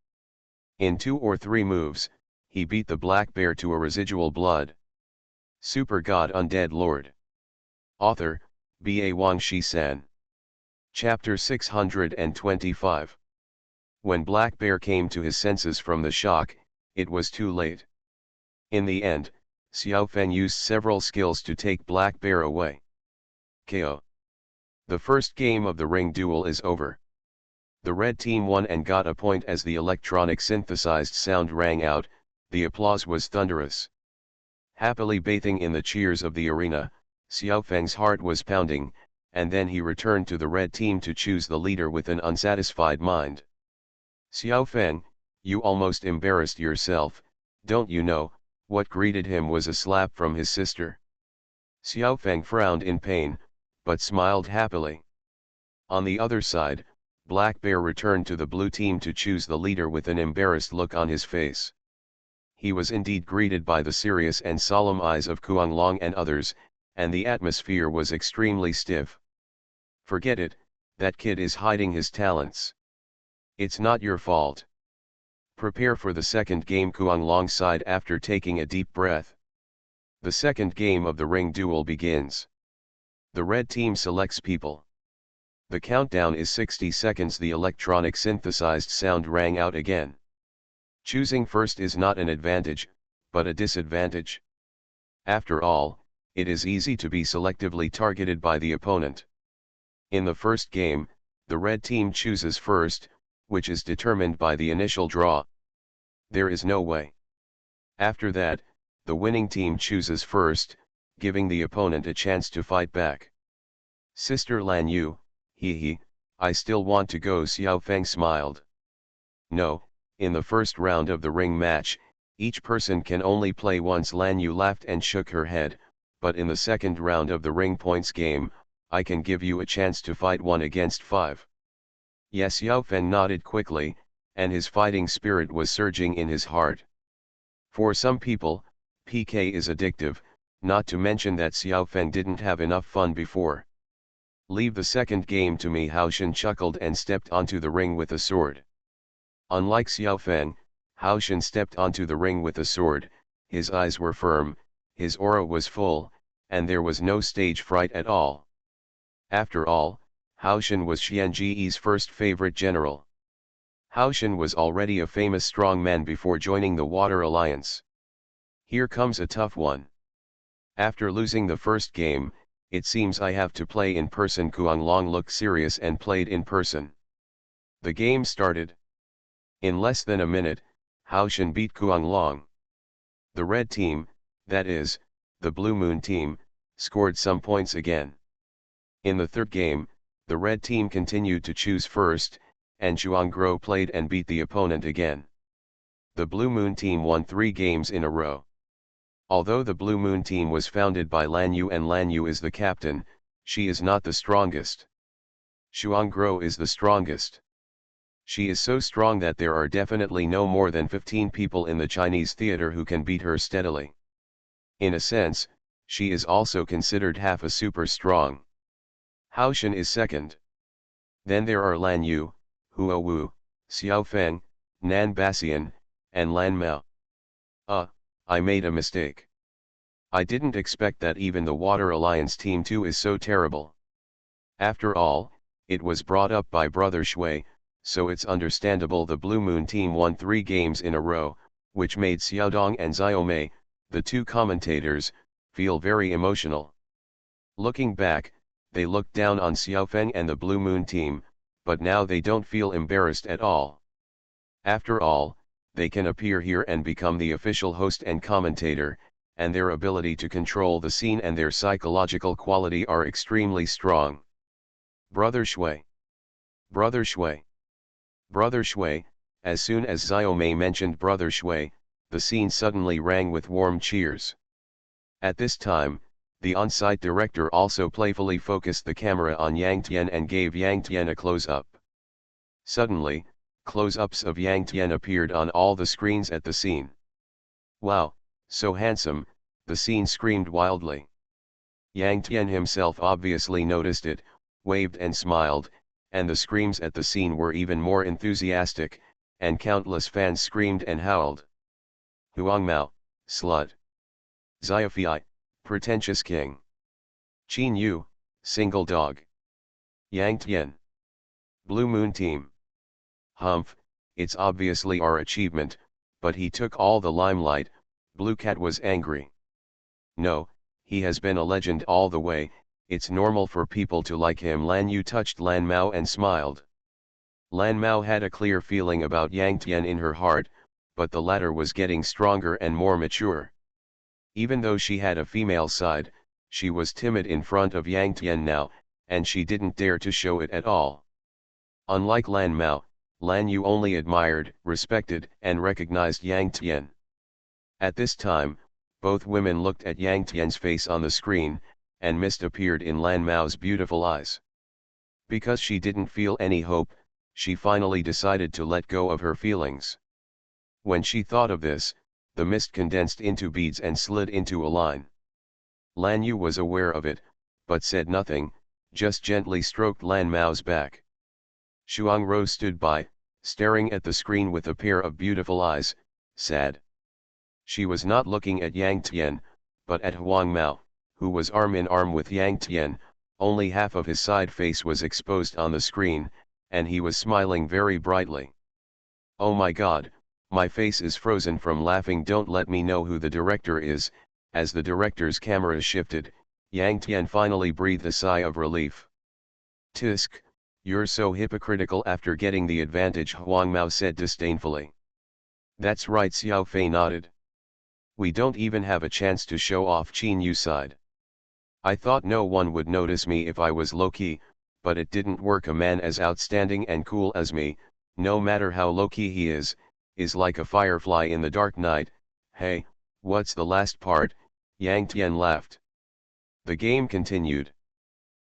Speaker 1: In 2 or 3 moves, he beat the Black Bear to a residual blood. Super God Undead Lord. Author, B.A. Wang Shi-san. Chapter 625. When Black Bear came to his senses from the shock, it was too late. In the end, Xiaofeng used several skills to take Black Bear away. KO. The first game of the ring duel is over. The red team won and got a point as the electronic synthesized sound rang out. The applause was thunderous. Happily bathing in the cheers of the arena, Xiaofeng's heart was pounding, and then he returned to the red team to choose the leader with an unsatisfied mind. Xiaofeng, you almost embarrassed yourself, don't you know? What greeted him was a slap from his sister. Xiaofeng frowned in pain, but smiled happily. On the other side, Black Bear returned to the blue team to choose the leader with an embarrassed look on his face. He was indeed greeted by the serious and solemn eyes of Kuang Long and others, and the atmosphere was extremely stiff. Forget it, that kid is hiding his talents. It's not your fault. Prepare for the second game. Kuang Long sighed after taking a deep breath. The second game of the ring duel begins. The red team selects people. The countdown is 60 seconds. The electronic synthesized sound rang out again. Choosing first is not an advantage, but a disadvantage. After all, it is easy to be selectively targeted by the opponent. In the first game, the red team chooses first, which is determined by the initial draw. There is no way. After that, the winning team chooses first, giving the opponent a chance to fight back. Sister Lan Yu, hee, I still want to go. Xiaofeng smiled. No, in the first round of the ring match, each person can only play once. Lan Yu laughed and shook her head, but in the second round of the ring points game, I can give you a chance to fight 1 against 5. Yes, Xiaofeng nodded quickly, and his fighting spirit was surging in his heart. For some people, PK is addictive, not to mention that Xiaofeng didn't have enough fun before. Leave the second game to me. Haoshan chuckled and stepped onto the ring with a sword. Unlike Xiaofeng, Haoshan stepped onto the ring with a sword. His eyes were firm, his aura was full, and there was no stage fright at all. After all, Haoshan was Xianji's first favorite general. Haoshan was already a famous strongman before joining the Water Alliance. Here comes a tough one. After losing the first game, it seems I have to play in person. Kuang Long looked serious and played in person. The game started. In less than a minute, Haoshan beat Kuang Long. The red team, that is, the Blue Moon team, scored some points again. In the third game, the red team continued to choose first, and Zhuangguo played and beat the opponent again. The Blue Moon team won 3 games in a row. Although the Blue Moon team was founded by Lan Yu and Lan Yu is the captain, she is not the strongest. Zhuangguo is the strongest. She is so strong that there are definitely no more than 15 people in the Chinese theater who can beat her steadily. In a sense, she is also considered half a super strong. Hao Shen is second. Then there are Lan Yu, Huo Wu, Xiao Feng, Nan Basian, and Lan Mao. I made a mistake. I didn't expect that even the Water Alliance Team 2 is so terrible. After all, it was brought up by Brother Shui, so it's understandable the Blue Moon Team won 3 games in a row, which made Xiaodong and Xiaomei, the 2 commentators, feel very emotional. Looking back, they looked down on Xiaofeng and the Blue Moon Team, but now they don't feel embarrassed at all. After all, they can appear here and become the official host and commentator, and their ability to control the scene and their psychological quality are extremely strong. Brother Shui. Brother Shui. Brother Shui. As soon as Xiaomei mentioned Brother Shui, the scene suddenly rang with warm cheers. At this time, the on-site director also playfully focused the camera on Yang Tian and gave Yang Tian a close-up. Suddenly, close-ups of Yang Tian appeared on all the screens at the scene. Wow, so handsome, the scene screamed wildly. Yang Tian himself obviously noticed it, waved and smiled, and the screams at the scene were even more enthusiastic, and countless fans screamed and howled. Huang Mao, slut. Xiaofei, pretentious king. Qin Yu, single dog. Yang Tian. Blue Moon Team. Humph, it's obviously our achievement, but he took all the limelight. Blue Cat was angry. No, he has been a legend all the way, it's normal for people to like him. Lan Yu touched Lan Mao and smiled. Lan Mao had a clear feeling about Yang Tian in her heart, but the latter was getting stronger and more mature. Even though she had a female side, she was timid in front of Yang Tian now, and she didn't dare to show it at all. Unlike Lan Mao, Lan Yu only admired, respected, and recognized Yang Tian. At this time, both women looked at Yang Tian's face on the screen, and mist appeared in Lan Mao's beautiful eyes. Because she didn't feel any hope, she finally decided to let go of her feelings. When she thought of this, the mist condensed into beads and slid into a line. Lan Yu was aware of it, but said nothing, just gently stroked Lan Mao's back. Shuang Rou stood by, staring at the screen with a pair of beautiful eyes, sad. She was not looking at Yang Tian, but at Huang Mao, who was arm in arm with Yang Tian. Only half of his side face was exposed on the screen, and he was smiling very brightly. Oh my God, my face is frozen from laughing. Don't let me know who the director is. As the director's camera shifted, Yang Tian finally breathed a sigh of relief. Tisk, you're so hypocritical after getting the advantage, Huang Mao said disdainfully. That's right, Xiao Fei nodded. We don't even have a chance to show off Qin Yu's side. I thought no one would notice me if I was low-key, but it didn't work. A man as outstanding and cool as me, no matter how low-key he is like a firefly in the dark night. Hey, what's the last part? Yang Tian laughed. The game continued.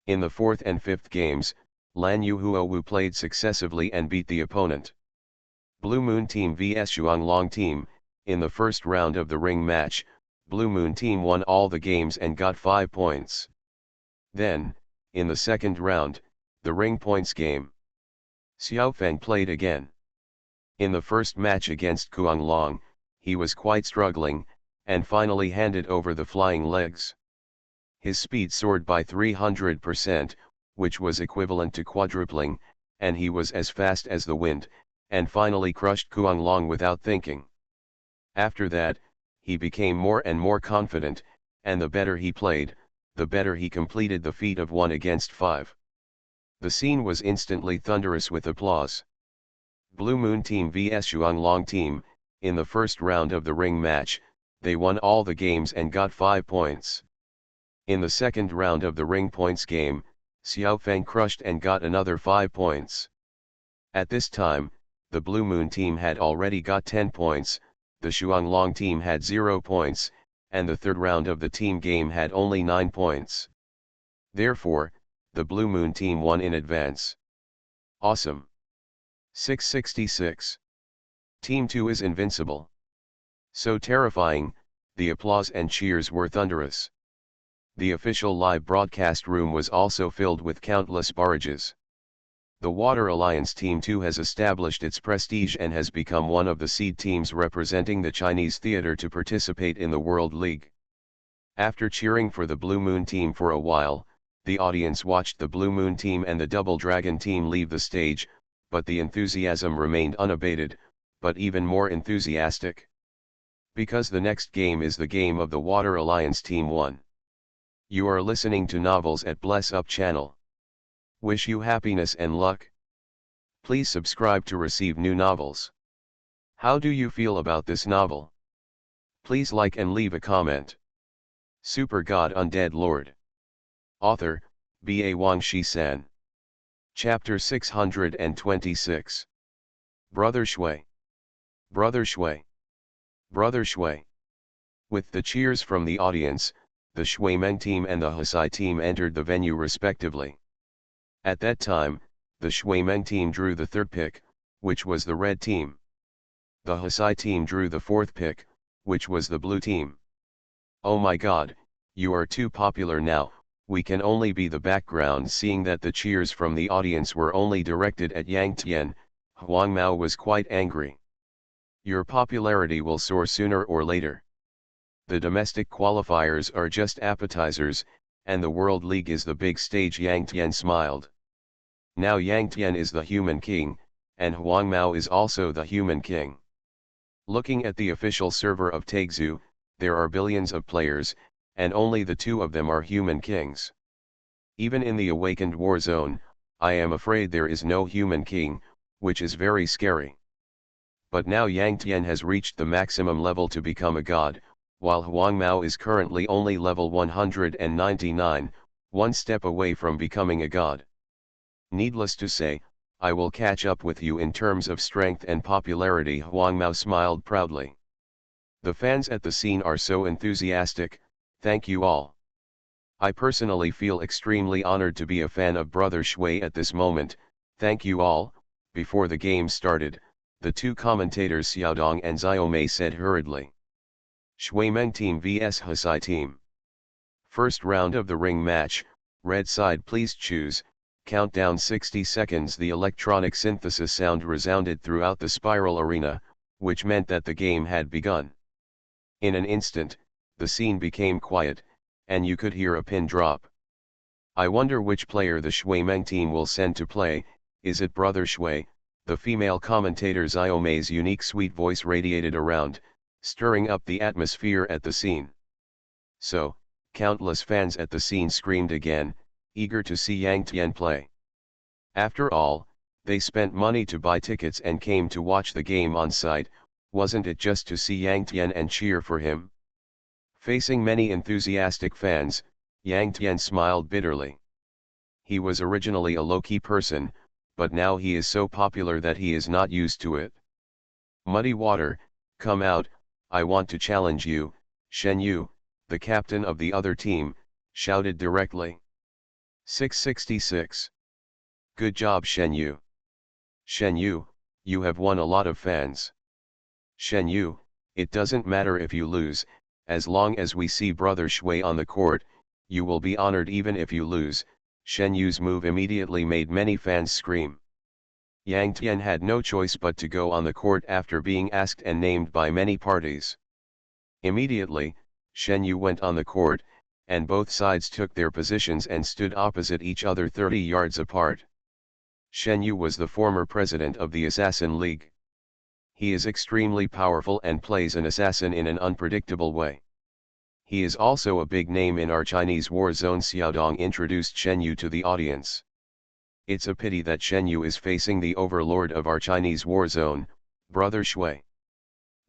Speaker 1: In the 4th and 5th games, Lan Yu Huo Wu played successively and beat the opponent. Blue Moon Team vs Xuanglong Team. In the first round of the ring match, Blue Moon Team won all the games and got 5 points. Then, in the second round, the ring points game, Xiao Feng played again. In the first match against Xuanglong, he was quite struggling, and finally handed over the flying legs. His speed soared by 300%, which was equivalent to quadrupling, and he was as fast as the wind, and finally crushed Xuanglong without thinking. After that, he became more and more confident, and the better he played, the better he completed the feat of 1 against 5. The scene was instantly thunderous with applause. Blue Moon Team vs Xuanglong Team. In the first round of the ring match, they won all the games and got 5 points. In the second round of the ring points game, Xiao Feng crushed and got another 5 points. At this time, the Blue Moon Team had already got 10 points, the Xuanglong Team had 0 points, and the third round of the team game had only 9 points. Therefore, the Blue Moon Team won in advance. Awesome! 666. Team 2 is invincible. So terrifying, the applause and cheers were thunderous. The official live broadcast room was also filled with countless barrages. The Water Alliance Team 2 has established its prestige and has become one of the seed teams representing the Chinese theater to participate in the World League. After cheering for the Blue Moon team for a while, the audience watched the Blue Moon team and the Double Dragon team leave the stage, but the enthusiasm remained unabated, but even more enthusiastic. Because the next game is the game of the Water Alliance Team 1. You are listening to Novels at Bless Up channel. Wish you happiness and luck. Please subscribe to receive new novels. How do you feel about this novel? Please like and leave a comment. Super God Undead Lord. Author, B.A. Wang Shi-san. Chapter 626. Brother Shui. Brother Shui. Brother Shui. With the cheers from the audience, the Shui Meng team and the Hesai team entered the venue respectively. At that time, the Shui Meng team drew the third pick, which was the red team. The Hesai team drew the fourth pick, which was the blue team. Oh my god, you are too popular now, we can only be the background. Seeing that the cheers from the audience were only directed at Yang Tian, Huang Mao was quite angry. Your popularity will soar sooner or later. The domestic qualifiers are just appetizers, and the World League is the big stage. Yang Tian smiled. Now Yang Tian is the human king, and Huang Mao is also the human king. Looking at the official server of Taizhou, there are billions of players, and only the two of them are human kings. Even in the awakened war zone, I am afraid there is no human king, which is very scary. But now Yang Tian has reached the maximum level to become a god, while Huang Mao is currently only level 199, one step away from becoming a god. Needless to say, I will catch up with you in terms of strength and popularity. Huang Mao smiled proudly. The fans at the scene are so enthusiastic, thank you all. I personally feel extremely honored to be a fan of Brother Shui at this moment, thank you all. Before the game started, the two commentators Xiaodong and Xiaomei said hurriedly. Shui Meng team vs Hesai team. First round of the ring match, red side please choose. Countdown 60 seconds. The electronic synthesis sound resounded throughout the spiral arena, which meant that the game had begun. In an instant, the scene became quiet, and you could hear a pin drop. I wonder which player the Shui Meng team will send to play. Is it Brother Shui? The female commentator Xiaomei's unique sweet voice radiated around, stirring up the atmosphere at the scene. So, countless fans at the scene screamed again, eager to see Yang Tian play. After all, they spent money to buy tickets and came to watch the game on site, wasn't it just to see Yang Tian and cheer for him? Facing many enthusiastic fans, Yang Tian smiled bitterly. He was originally a low-key person, but now he is so popular that he is not used to it. Muddy Water, come out, I want to challenge you. Shen Yu, the captain of the other team, shouted directly. 666. Good job Shen Yu. Shen Yu, you have won a lot of fans. Shen Yu, it doesn't matter if you lose, as long as we see Brother Shui on the court, you will be honored even if you lose. Shen Yu's move immediately made many fans scream. Yang Tian had no choice but to go on the court after being asked and named by many parties. Immediately, Shen Yu went on the court, and both sides took their positions and stood opposite each other 30 yards apart. Shen Yu was the former president of the Assassin League. He is extremely powerful and plays an assassin in an unpredictable way. He is also a big name in our Chinese war zone. Xiaodong introduced Shen Yu to the audience. It's a pity that Shen Yu is facing the overlord of our Chinese war zone, Brother Shui.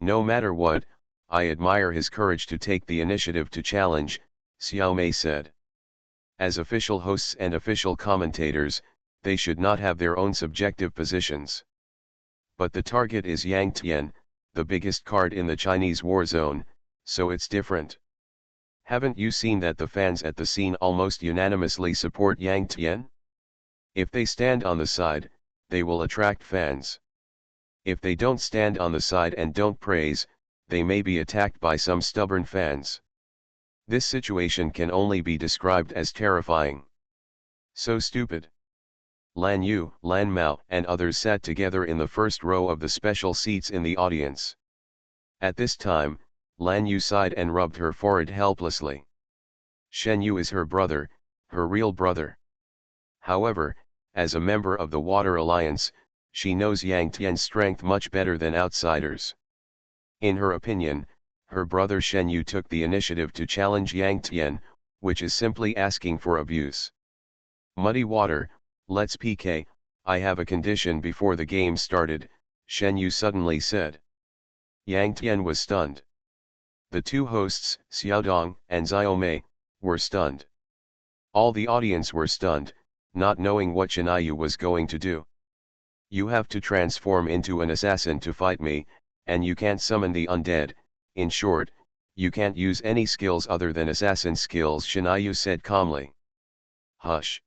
Speaker 1: No matter what, I admire his courage to take the initiative to challenge, Xiaomei said. As official hosts and official commentators, they should not have their own subjective positions. But the target is Yang Tian, the biggest card in the Chinese war zone, so it's different. Haven't you seen that the fans at the scene almost unanimously support Yang Tian? If they stand on the side, they will attract fans. If they don't stand on the side and don't praise, they may be attacked by some stubborn fans. This situation can only be described as terrifying. So stupid. Lan Yu, Lan Mao, and others sat together in the first row of the special seats in the audience. At this time, Lan Yu sighed and rubbed her forehead helplessly. Shen Yu is her brother, her real brother. However, as a member of the Water Alliance, she knows Yang Tian's strength much better than outsiders. In her opinion, her brother Shen Yu took the initiative to challenge Yang Tian, which is simply asking for abuse. Muddy water, let's PK, I have a condition before the game started, Shen Yu suddenly said. Yang Tian was stunned. The two hosts, Xiaodong and Xiaomei, were stunned. All the audience were stunned, not knowing what Shen Yu was going to do. You have to transform into an assassin to fight me, and you can't summon the undead, in short, you can't use any skills other than assassin skills, Shen Yu said calmly. Hush.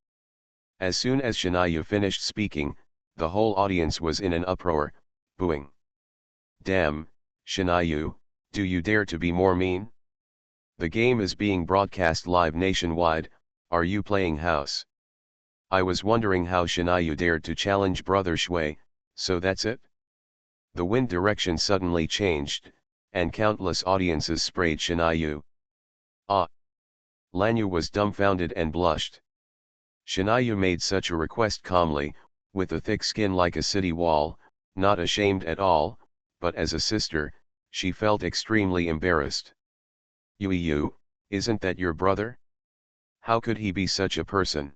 Speaker 1: As soon as Shen Yu finished speaking, the whole audience was in an uproar, booing. Damn, Shen Yu, do you dare to be more mean? The game is being broadcast live nationwide, are you playing house? I was wondering how Shen Yu dared to challenge Brother Shui, so that's it? The wind direction suddenly changed, and countless audiences sprayed Shen Yu. Ah! Lan Yu was dumbfounded and blushed. Shen Yu made such a request calmly, with a thick skin like a city wall, not ashamed at all, but as a sister, she felt extremely embarrassed. Yu, isn't that your brother? How could he be such a person?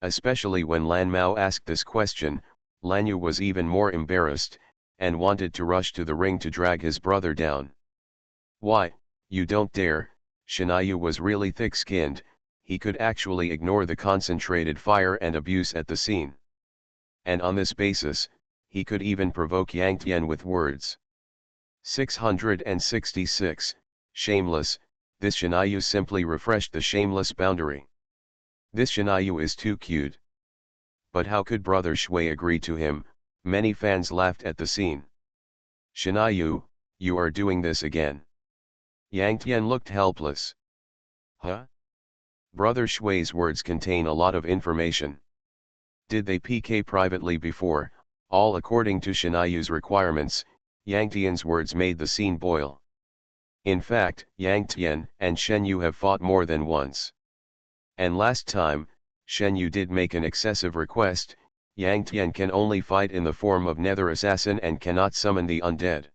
Speaker 1: Especially when Lan Mao asked this question, Lan Yu was even more embarrassed, and wanted to rush to the ring to drag his brother down. Why, you don't dare, Shen Yu was really thick-skinned, he could actually ignore the concentrated fire and abuse at the scene. And on this basis, he could even provoke Yang Tian with words. 666, shameless, this Shen Yu simply refreshed the shameless boundary. This Shen Yu is too cute. But how could Brother Shui agree to him? Many fans laughed at the scene. Shen Yu, you are doing this again. Yang Tian looked helpless. Huh? Brother Shui's words contain a lot of information. Did they PK privately before? All according to Shen Yu's requirements, Yang Tian's words made the scene boil. In fact, Yang Tian and Shen Yu have fought more than once. And last time, Shen Yu did make an excessive request, Yang Tian can only fight in the form of Nether Assassin and cannot summon the undead.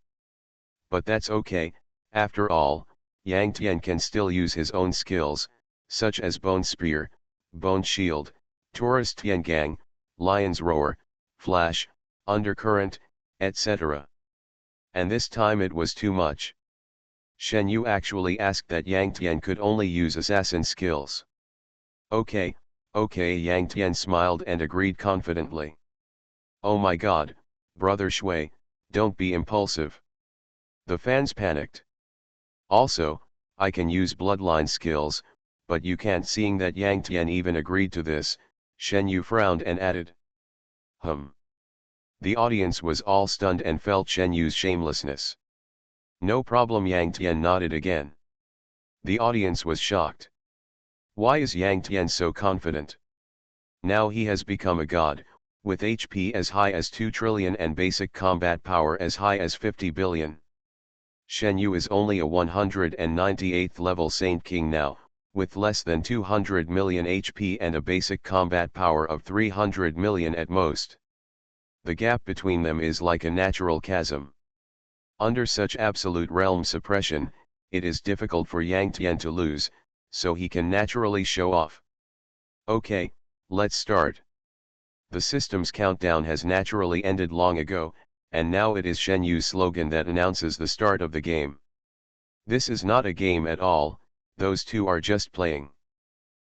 Speaker 1: But that's okay, after all, Yang Tian can still use his own skills, such as Bone Spear, Bone Shield, Taurus Tiangang, Lion's Roar, Flash, Undercurrent, etc. And this time it was too much. Shen Yu actually asked that Yang Tian could only use assassin skills. Okay, Yang Tian smiled and agreed confidently. Oh my god, Brother Shui, don't be impulsive. The fans panicked. Also, I can use bloodline skills, but you can't. Seeing that Yang Tian even agreed to this, Shen Yu frowned and added. The audience was all stunned and felt Shen Yu's shamelessness. No problem, Yang Tian nodded again. The audience was shocked. Why is Yang Tian so confident? Now he has become a god, with HP as high as 2 trillion and basic combat power as high as 50 billion. Shen Yu is only a 198th level Saint King now, with less than 200 million HP and a basic combat power of 300 million at most. The gap between them is like a natural chasm. Under such absolute realm suppression, it is difficult for Yang Tian to lose, so he can naturally show off. Okay, let's start. The system's countdown has naturally ended long ago, and now it is Shen Yu's slogan that announces the start of the game. This is not a game at all, those two are just playing.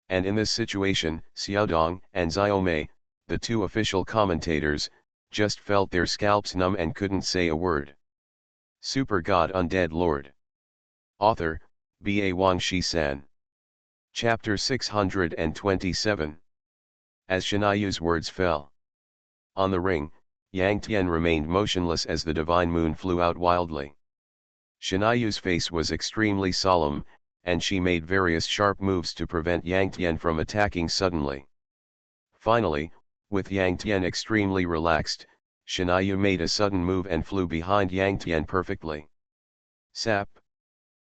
Speaker 1: And in this situation, Xiaodong and Xiaomei, the two official commentators, just felt their scalps numb and couldn't say a word. Super God Undead Lord. Author, B.A. Wang Shi-san. Chapter 627. As Shen Yu's words fell On the ring, Yang Tian remained motionless as the divine moon flew out wildly. Shinayu's face was extremely solemn, and she made various sharp moves to prevent Yang Tian from attacking suddenly. Finally, with Yang Tian extremely relaxed, Shinayu made a sudden move and flew behind Yang Tian perfectly. Sap!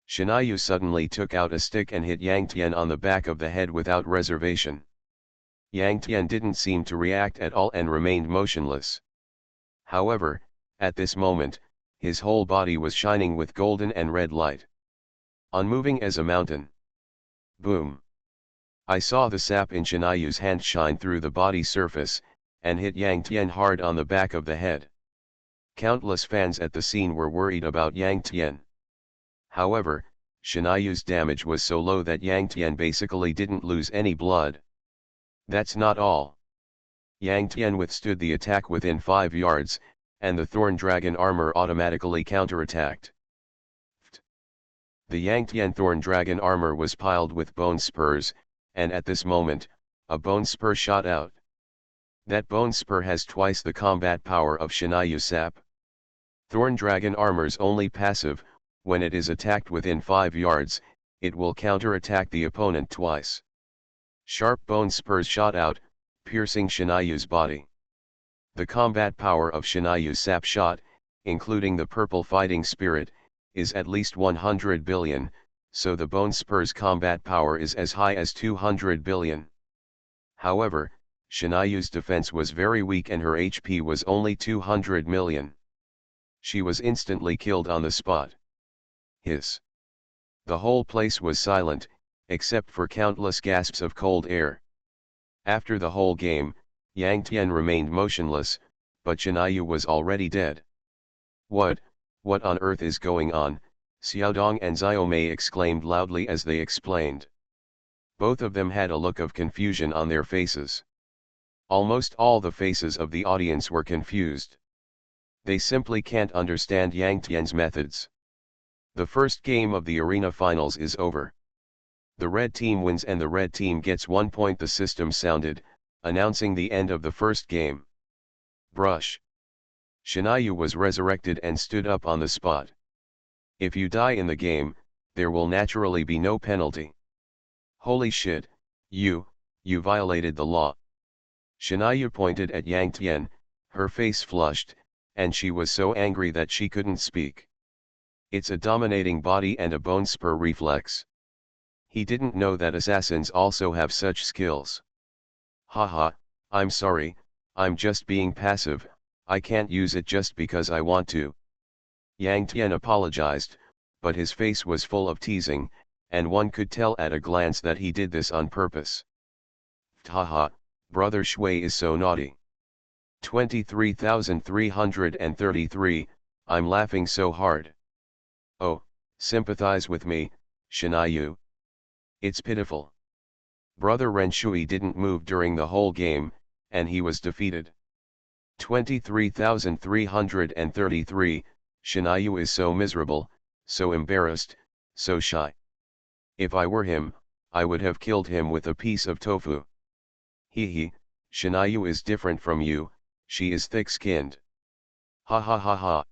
Speaker 1: Shinayu suddenly took out a stick and hit Yang Tian on the back of the head without reservation. Yang Tian didn't seem to react at all and remained motionless. However, at this moment, his whole body was shining with golden and red light. Unmoving as a mountain. Boom! I saw the sap in Shinayu's hand shine through the body surface, and hit Yang Tian hard on the back of the head. Countless fans at the scene were worried about Yang Tian. However, Shinayu's damage was so low that Yang Tian basically didn't lose any blood. That's not all. Yang Tian withstood the attack within 5 yards, and the Thorn Dragon armor automatically counterattacked. The Yang Tian Thorn Dragon armor was piled with bone spurs, and at this moment, a bone spur shot out. That bone spur has twice the combat power of Shinayu Sap. Thorn Dragon armor's only passive, when it is attacked within 5 yards, it will counterattack the opponent twice. Sharp bone spurs shot out, piercing Shinayu's body. The combat power of Shinayu's Sap shot, including the purple fighting spirit, is at least 100 billion, so the bone spur's combat power is as high as 200 billion. However, Shinayu's defense was very weak and her HP was only 200 million. She was instantly killed on the spot. Hiss! The whole place was silent, except for countless gasps of cold air. After the whole game, Yang Tian remained motionless, but Shinayu was already dead. What on earth is going on? Xiaodong and Xiaomei exclaimed loudly as they explained. Both of them had a look of confusion on their faces. Almost all the faces of the audience were confused. They simply can't understand Yang Tian's methods. The first game of the arena finals is over. The red team wins and the red team gets 1 point. The system sounded, announcing the end of the first game. Brush. Shinayu was resurrected and stood up on the spot. If you die in the game, there will naturally be no penalty. Holy shit, you violated the law. Shinayu pointed at Yang Tian, her face flushed, and she was so angry that she couldn't speak. It's a dominating body and a bone spur reflex. He didn't know that assassins also have such skills. Haha, I'm sorry, I'm just being passive, I can't use it just because I want to. Yang Tian apologized, but his face was full of teasing, and one could tell at a glance that he did this on purpose. Haha, brother Shui is so naughty. 23,333, I'm laughing so hard. Oh, sympathize with me, Shinayu. It's pitiful. Brother Ren Shui didn't move during the whole game, and he was defeated. 23,333, Shinayu is so miserable, so embarrassed, so shy. If I were him, I would have killed him with a piece of tofu. Hee, Shinayu is different from you, she is thick-skinned. Ha ha ha ha.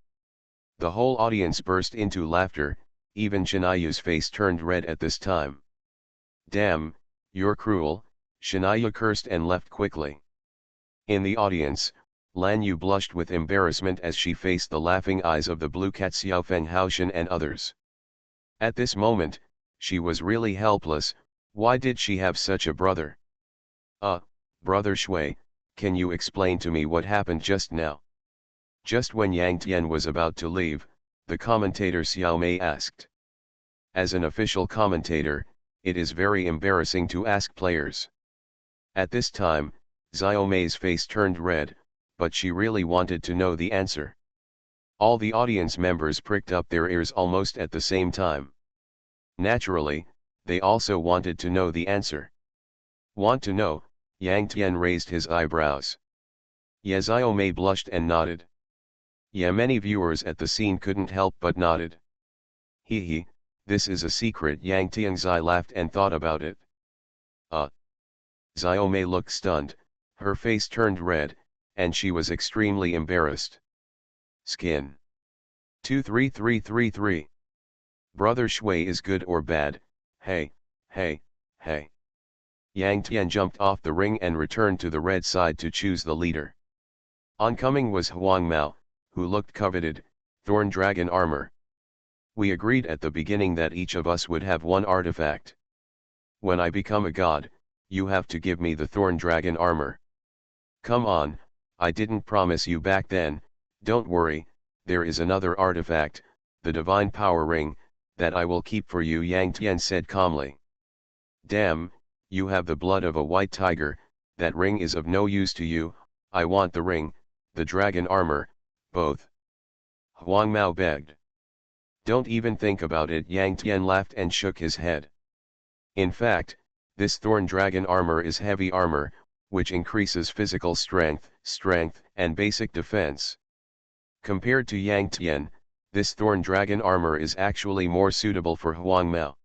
Speaker 1: The whole audience burst into laughter, even Shinayu's face turned red at this time. Damn, you're cruel, Shinayu cursed and left quickly. In the audience, Lan Yu blushed with embarrassment as she faced the laughing eyes of the blue cat Xiaofeng Haoshan and others. At this moment, she was really helpless. Why did she have such a brother? Brother Shui, can you explain to me what happened just now? Just when Yang Tian was about to leave, the commentator Xiaomei asked. As an official commentator, it is very embarrassing to ask players. At this time, Xiaomei's face turned red, but she really wanted to know the answer. All the audience members pricked up their ears almost at the same time. Naturally, they also wanted to know the answer. Want to know? Yang Tian raised his eyebrows. Yeah, Xiaomei blushed and nodded. Yeah, many viewers at the scene couldn't help but nodded. Hee, this is a secret. Yang Tianzai laughed and thought about it. Xiaomei looked stunned, her face turned red, and she was extremely embarrassed. Skin. 23333. Brother Shui is good or bad? Hey, hey, hey. Yang Tian jumped off the ring and returned to the red side to choose the leader. Oncoming was Huang Mao, who looked coveted, Thorn Dragon armor. We agreed at the beginning that each of us would have one artifact. When I become a god, you have to give me the Thorn Dragon armor. Come on, I didn't promise you back then, don't worry, there is another artifact, the Divine Power Ring, that I will keep for you, Yang Tian said calmly. Damn, you have the blood of a white tiger, that ring is of no use to you, I want the ring, the dragon armor, both. Huang Mao begged. Don't even think about it, Yang Tian laughed and shook his head. In fact, this Thorn Dragon armor is heavy armor, which increases physical strength, and basic defense. Compared to Yang Tian, this Thorn Dragon armor is actually more suitable for Huang Mao.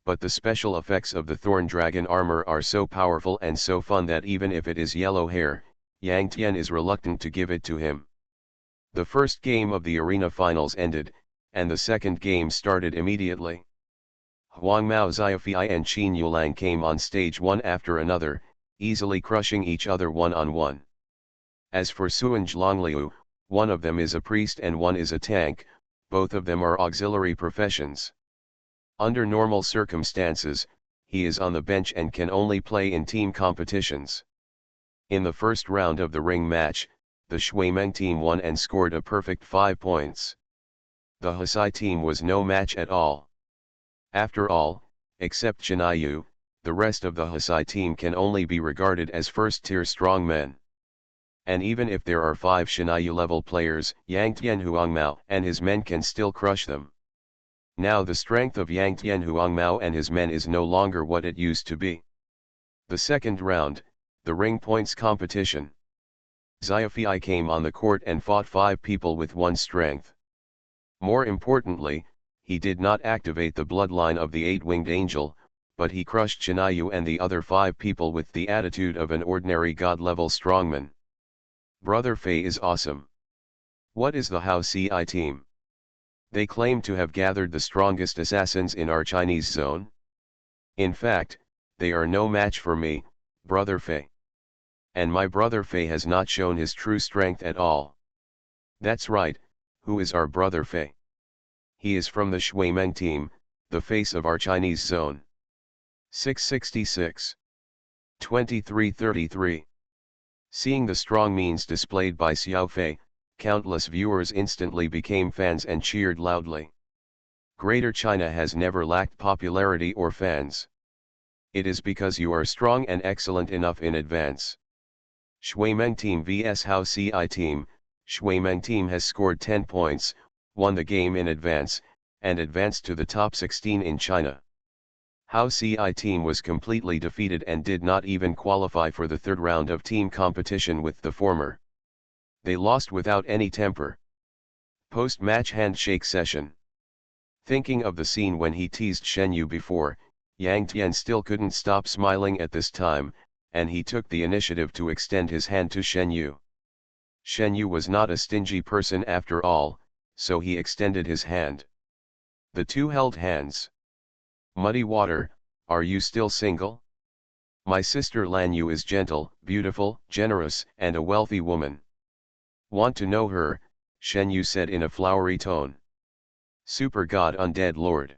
Speaker 1: But the special effects of the Thorn Dragon armor are so powerful and so fun that even if it is yellow hair, Yang Tian is reluctant to give it to him. The first game of the arena finals ended, and the second game started immediately. Huang Mao, Sci-fi and Qin Yulang came on stage one after another, easily crushing each other one-on-one. As for Suanj Longliu, one of them is a priest and one is a tank, both of them are auxiliary professions. Under normal circumstances, he is on the bench and can only play in team competitions. In the first round of the ring match, the Shuimeng team won and scored a perfect 5 points. The Hesai team was no match at all. After all, except Chinayu, the rest of the Hesai team can only be regarded as first-tier strongmen. And even if there are 5 Chinayu-level players, Yang Tian Huang Mao and his men can still crush them. Now the strength of Yang Tian Huang Mao and his men is no longer what it used to be. The second round, the ring points competition. Sci-fi came on the court and fought 5 people with 1 strength. More importantly, he did not activate the bloodline of the 8-winged angel, but he crushed Chinayu and the other 5 people with the attitude of an ordinary god-level strongman. Brother Fei is awesome. What is the Hao Ci team? They claim to have gathered the strongest assassins in our Chinese zone. In fact, they are no match for me, Brother Fei. And my Brother Fei has not shown his true strength at all. That's right, who is our Brother Fei? He is from the Shuimeng team, the face of our Chinese zone. 666. 2333. Seeing the strong means displayed by Xiao Fei, countless viewers instantly became fans and cheered loudly. Greater China has never lacked popularity or fans. It is because you are strong and excellent enough in advance. Shuimeng team vs Hao Ci team. Shuimeng team has scored 10 points, won the game in advance, and advanced to the top 16 in China. Hao Ci team was completely defeated and did not even qualify for the third round of team competition with the former. They lost without any temper. Post-match handshake session. Thinking of the scene when he teased Shen Yu before, Yang Tian still couldn't stop smiling at this time, and he took the initiative to extend his hand to Shen Yu. Shen Yu was not a stingy person after all, so he extended his hand. The two held hands. Muddy Water, are you still single? My sister Lan Yu is gentle, beautiful, generous, and a wealthy woman. Want to know her? Shen Yu said in a flowery tone. Super God Undead Lord.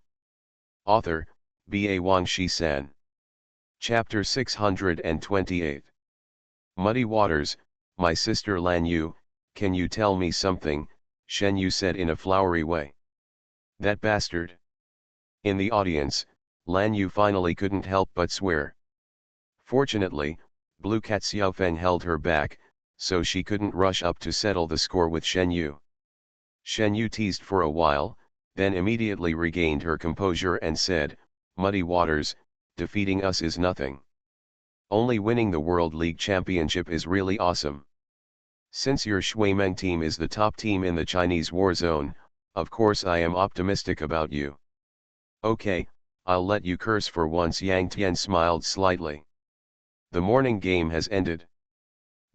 Speaker 1: Author, B.A. Wang Shi-san. Chapter 628. Muddy Waters, my sister Lan Yu, can you tell me something? Shen Yu said in a flowery way. That bastard. In the audience, Lan Yu finally couldn't help but swear. Fortunately, Blue Cat Xiaofeng held her back, so she couldn't rush up to settle the score with Shen Yu. Shen Yu teased for a while, then immediately regained her composure and said, Muddy Waters, defeating us is nothing. Only winning the World League Championship is really awesome. Since your Shuimeng team is the top team in the Chinese war zone, of course I am optimistic about you. Okay, I'll let you curse for once. Yang Tian smiled slightly. The morning game has ended.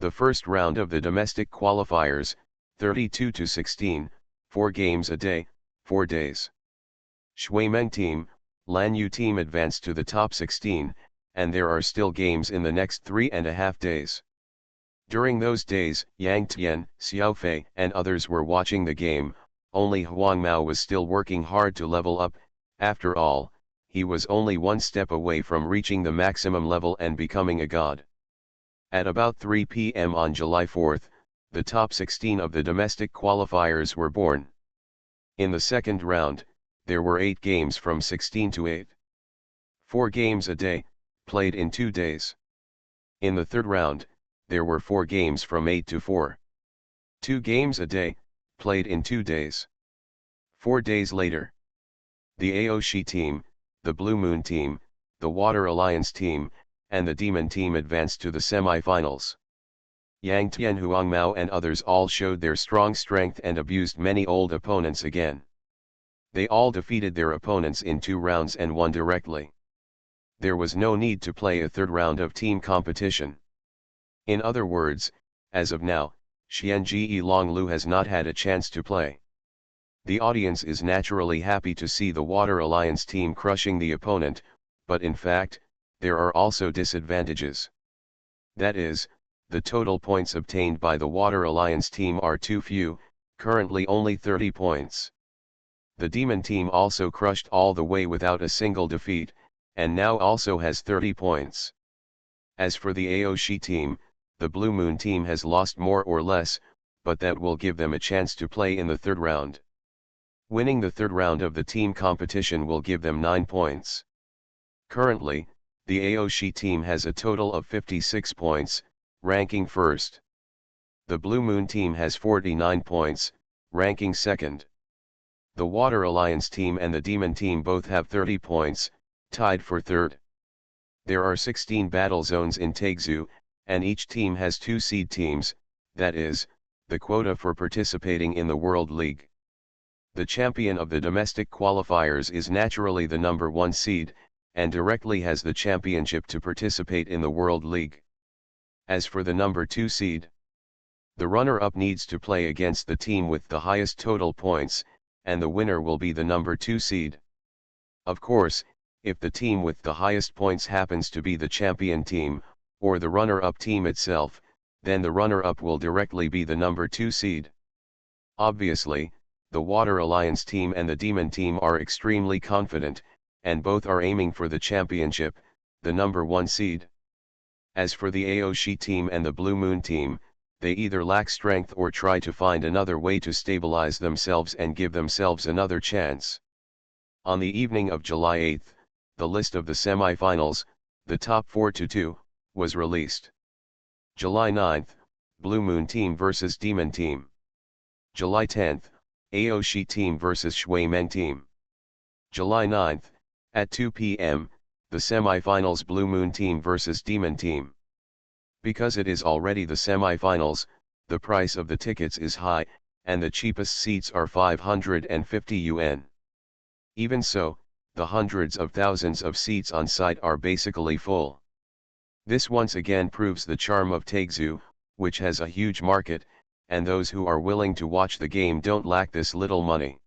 Speaker 1: The first round of the domestic qualifiers, 32-16, 4 games a day, 4 days. Shuimeng team, Lanyu team advanced to the top 16, and there are still games in the next 3.5 days. During those days, Yang Tian, Xiaofei, and others were watching the game. Only Huang Mao was still working hard to level up. After all, he was only one step away from reaching the maximum level and becoming a god. At about 3 p.m. on July 4, the top 16 of the domestic qualifiers were born. In the second round, there were 8 games from 16 to 8. 4 games a day, played in 2 days. In the third round, there were 4 games from 8 to 4. 2 games a day, played in 2 days. 4 days later, the Aoshi team, the Blue Moon team, the Water Alliance team, and the Demon team advanced to the semi-finals. Yang Tian, Huang Mao and others all showed their strong strength and abused many old opponents again. They all defeated their opponents in 2 rounds and won directly. There was no need to play a third round of team competition. In other words, as of now, Xianji Longlu has not had a chance to play. The audience is naturally happy to see the Water Alliance team crushing the opponent, but in fact, there are also disadvantages. That is, the total points obtained by the Water Alliance team are too few, currently only 30 points. The Demon team also crushed all the way without a single defeat, and now also has 30 points. As for the Aoshi team, the Blue Moon team has lost more or less, but that will give them a chance to play in the third round. Winning the third round of the team competition will give them 9 points. Currently, the Aoshi team has a total of 56 points, ranking first. The Blue Moon team has 49 points, ranking second. The Water Alliance team and the Demon team both have 30 points, tied for third. There are 16 battle zones in Taizhou, and each team has 2 seed teams, that is, the quota for participating in the World League. The champion of the domestic qualifiers is naturally the number 1 seed, and directly has the championship to participate in the World League. As for the number 2 seed, the runner-up needs to play against the team with the highest total points, and the winner will be the number 2 seed. Of course, if the team with the highest points happens to be the champion team, or the runner-up team itself, then the runner-up will directly be the number 2 seed. Obviously, the Water Alliance team and the Demon team are extremely confident, and both are aiming for the championship, the number 1 seed. As for the Aoshi team and the Blue Moon team, they either lack strength or try to find another way to stabilize themselves and give themselves another chance. On the evening of July 8, the list of the semi-finals, the top 4 to 2, was released. July 9, Blue Moon team vs Demon team. July 10, Aoshi team vs Shuimeng team. July 9, at 2 p.m., the semi-finals Blue Moon team vs Demon team. Because it is already the semi-finals, the price of the tickets is high, and the cheapest seats are 550 yuan. Even so, the hundreds of thousands of seats on site are basically full. This once again proves the charm of Taizhou, which has a huge market, and those who are willing to watch the game don't lack this little money.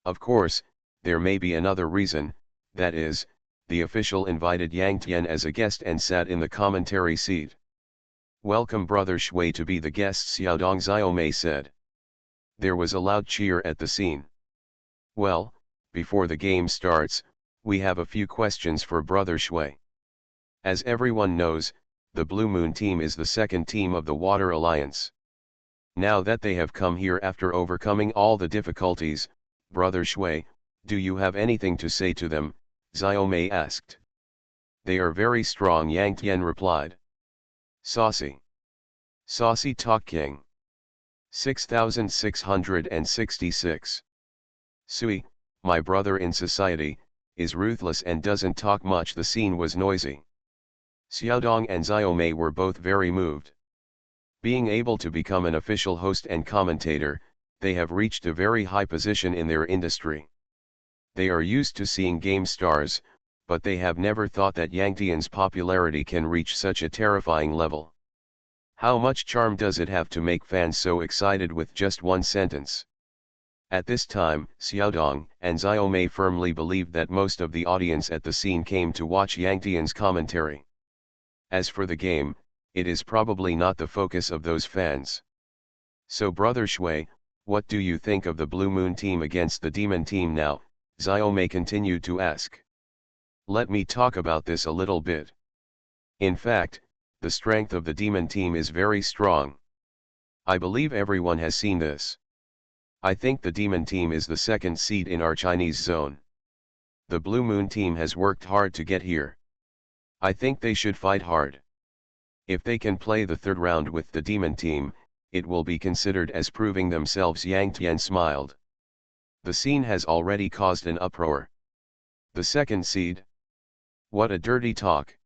Speaker 1: Of course, there may be another reason, that is, the official invited Yang Tian as a guest and sat in the commentary seat. "Welcome Brother Shui to be the guest," Xiaodong Xiaomei said. There was a loud cheer at the scene. Well, before the game starts, we have a few questions for Brother Shui. As everyone knows, the Blue Moon team is the second team of the Water Alliance. Now that they have come here after overcoming all the difficulties, Brother Shui, do you have anything to say to them? Xiaomei asked. They are very strong, Yang Tian replied. Saucy. Saucy Talk King. 6666. Sui, my brother in society, is ruthless and doesn't talk much. The scene was noisy. Xiaodong and Xiaomei were both very moved. Being able to become an official host and commentator, they have reached a very high position in their industry. They are used to seeing game stars, but they have never thought that Yang Tian's popularity can reach such a terrifying level. How much charm does it have to make fans so excited with just one sentence? At this time, Xiaodong and Xiaomei firmly believed that most of the audience at the scene came to watch Yang Tian's commentary. As for the game, it is probably not the focus of those fans. So Brother Shui, what do you think of the Blue Moon team against the Demon team now? Xiaomei continued to ask. Let me talk about this a little bit. In fact, the strength of the Demon team is very strong. I believe everyone has seen this. I think the Demon team is the second seed in our Chinese zone. The Blue Moon team has worked hard to get here. I think they should fight hard. If they can play the third round with the Demon team, it will be considered as proving themselves. Yang Tian smiled. The scene has already caused an uproar. The second seed? What a dirty talk.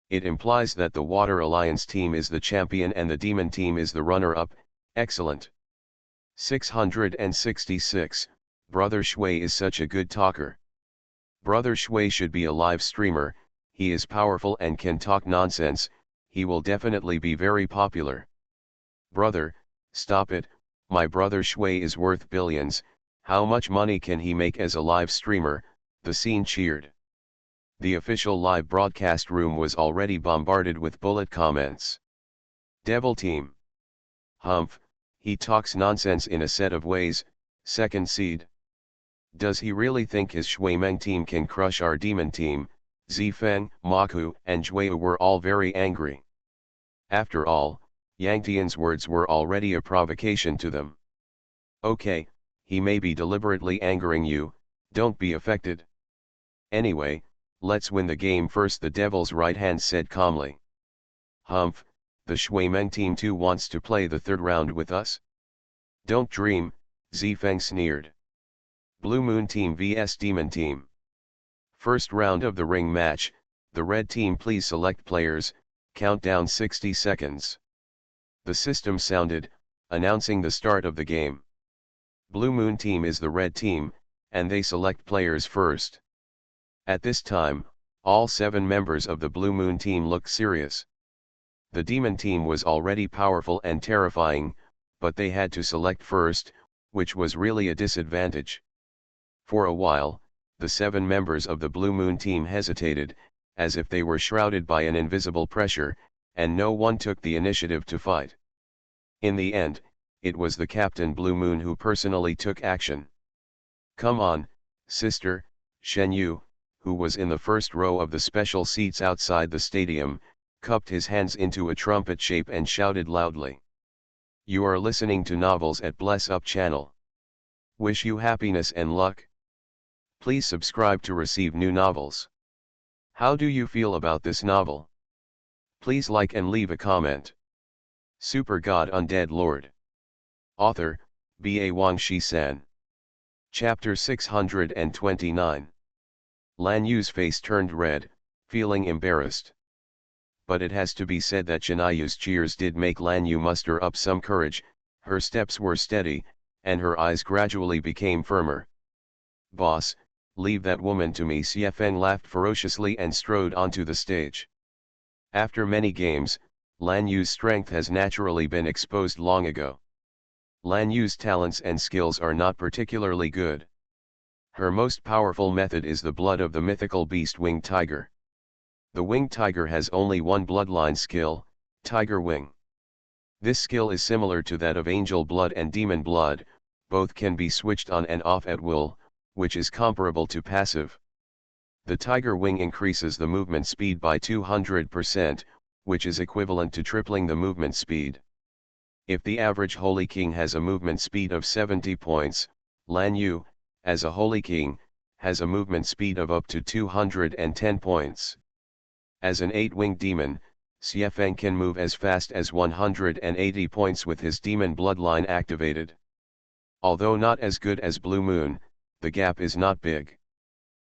Speaker 1: It implies that the Water Alliance team is the champion and the Demon team is the runner-up. Excellent. 666, Brother Shui is such a good talker. Brother Shui should be a live streamer, he is powerful and can talk nonsense, he will definitely be very popular. Brother, stop it, my brother Shui is worth billions, how much money can he make as a live streamer? The scene cheered. The official live broadcast room was already bombarded with bullet comments. Devil team. Humph, he talks nonsense in a set of ways. Second seed. Does he really think his Shuimeng team can crush our Demon team? Zifeng, Maku and Zhuyu were all very angry. After all, Yang Tian's words were already a provocation to them. Okay, he may be deliberately angering you, don't be affected. Anyway, let's win the game first, the devil's right hand said calmly. Humph, the Shuimeng team too wants to play the third round with us? Don't dream, Zifeng sneered. Blue Moon team vs Demon team. First round of the ring match, the red team please select players, countdown 60 seconds. The system sounded, announcing the start of the game. Blue Moon team is the red team, and they select players first. At this time, all 7 members of the Blue Moon team looked serious. The Demon team was already powerful and terrifying, but they had to select first, which was really a disadvantage. For a while, the 7 members of the Blue Moon team hesitated, as if they were shrouded by an invisible pressure, and no one took the initiative to fight. In the end, it was the Captain Blue Moon who personally took action. Come on, sister, Shen Yu, who was in the first row of the special seats outside the stadium, cupped his hands into a trumpet shape and shouted loudly. You are listening to Novels at Bless Up channel. Wish you happiness and luck. Please subscribe to receive new novels. How do you feel about this novel? Please like and leave a comment. Super God Undead Lord. Author, B.A. Wang Shi-san. Chapter 629. Lan Yu's face turned red, feeling embarrassed. But it has to be said that Chinayu's cheers did make Lan Yu muster up some courage, her steps were steady, and her eyes gradually became firmer. Boss, leave that woman to me. Xie Feng laughed ferociously and strode onto the stage. After many games, Lan Yu's strength has naturally been exposed long ago. Lan Yu's talents and skills are not particularly good. Her most powerful method is the blood of the mythical beast Winged Tiger. The Winged Tiger has only one bloodline skill, Tiger Wing. This skill is similar to that of Angel Blood and Demon Blood, both can be switched on and off at will, which is comparable to passive. The Tiger Wing increases the movement speed by 200%, which is equivalent to tripling the movement speed. If the average Holy King has a movement speed of 70 points, Lan Yu, as a Holy King, has a movement speed of up to 210 points. As an 8-winged demon, Xie Feng can move as fast as 180 points with his demon bloodline activated. Although not as good as Blue Moon, the gap is not big.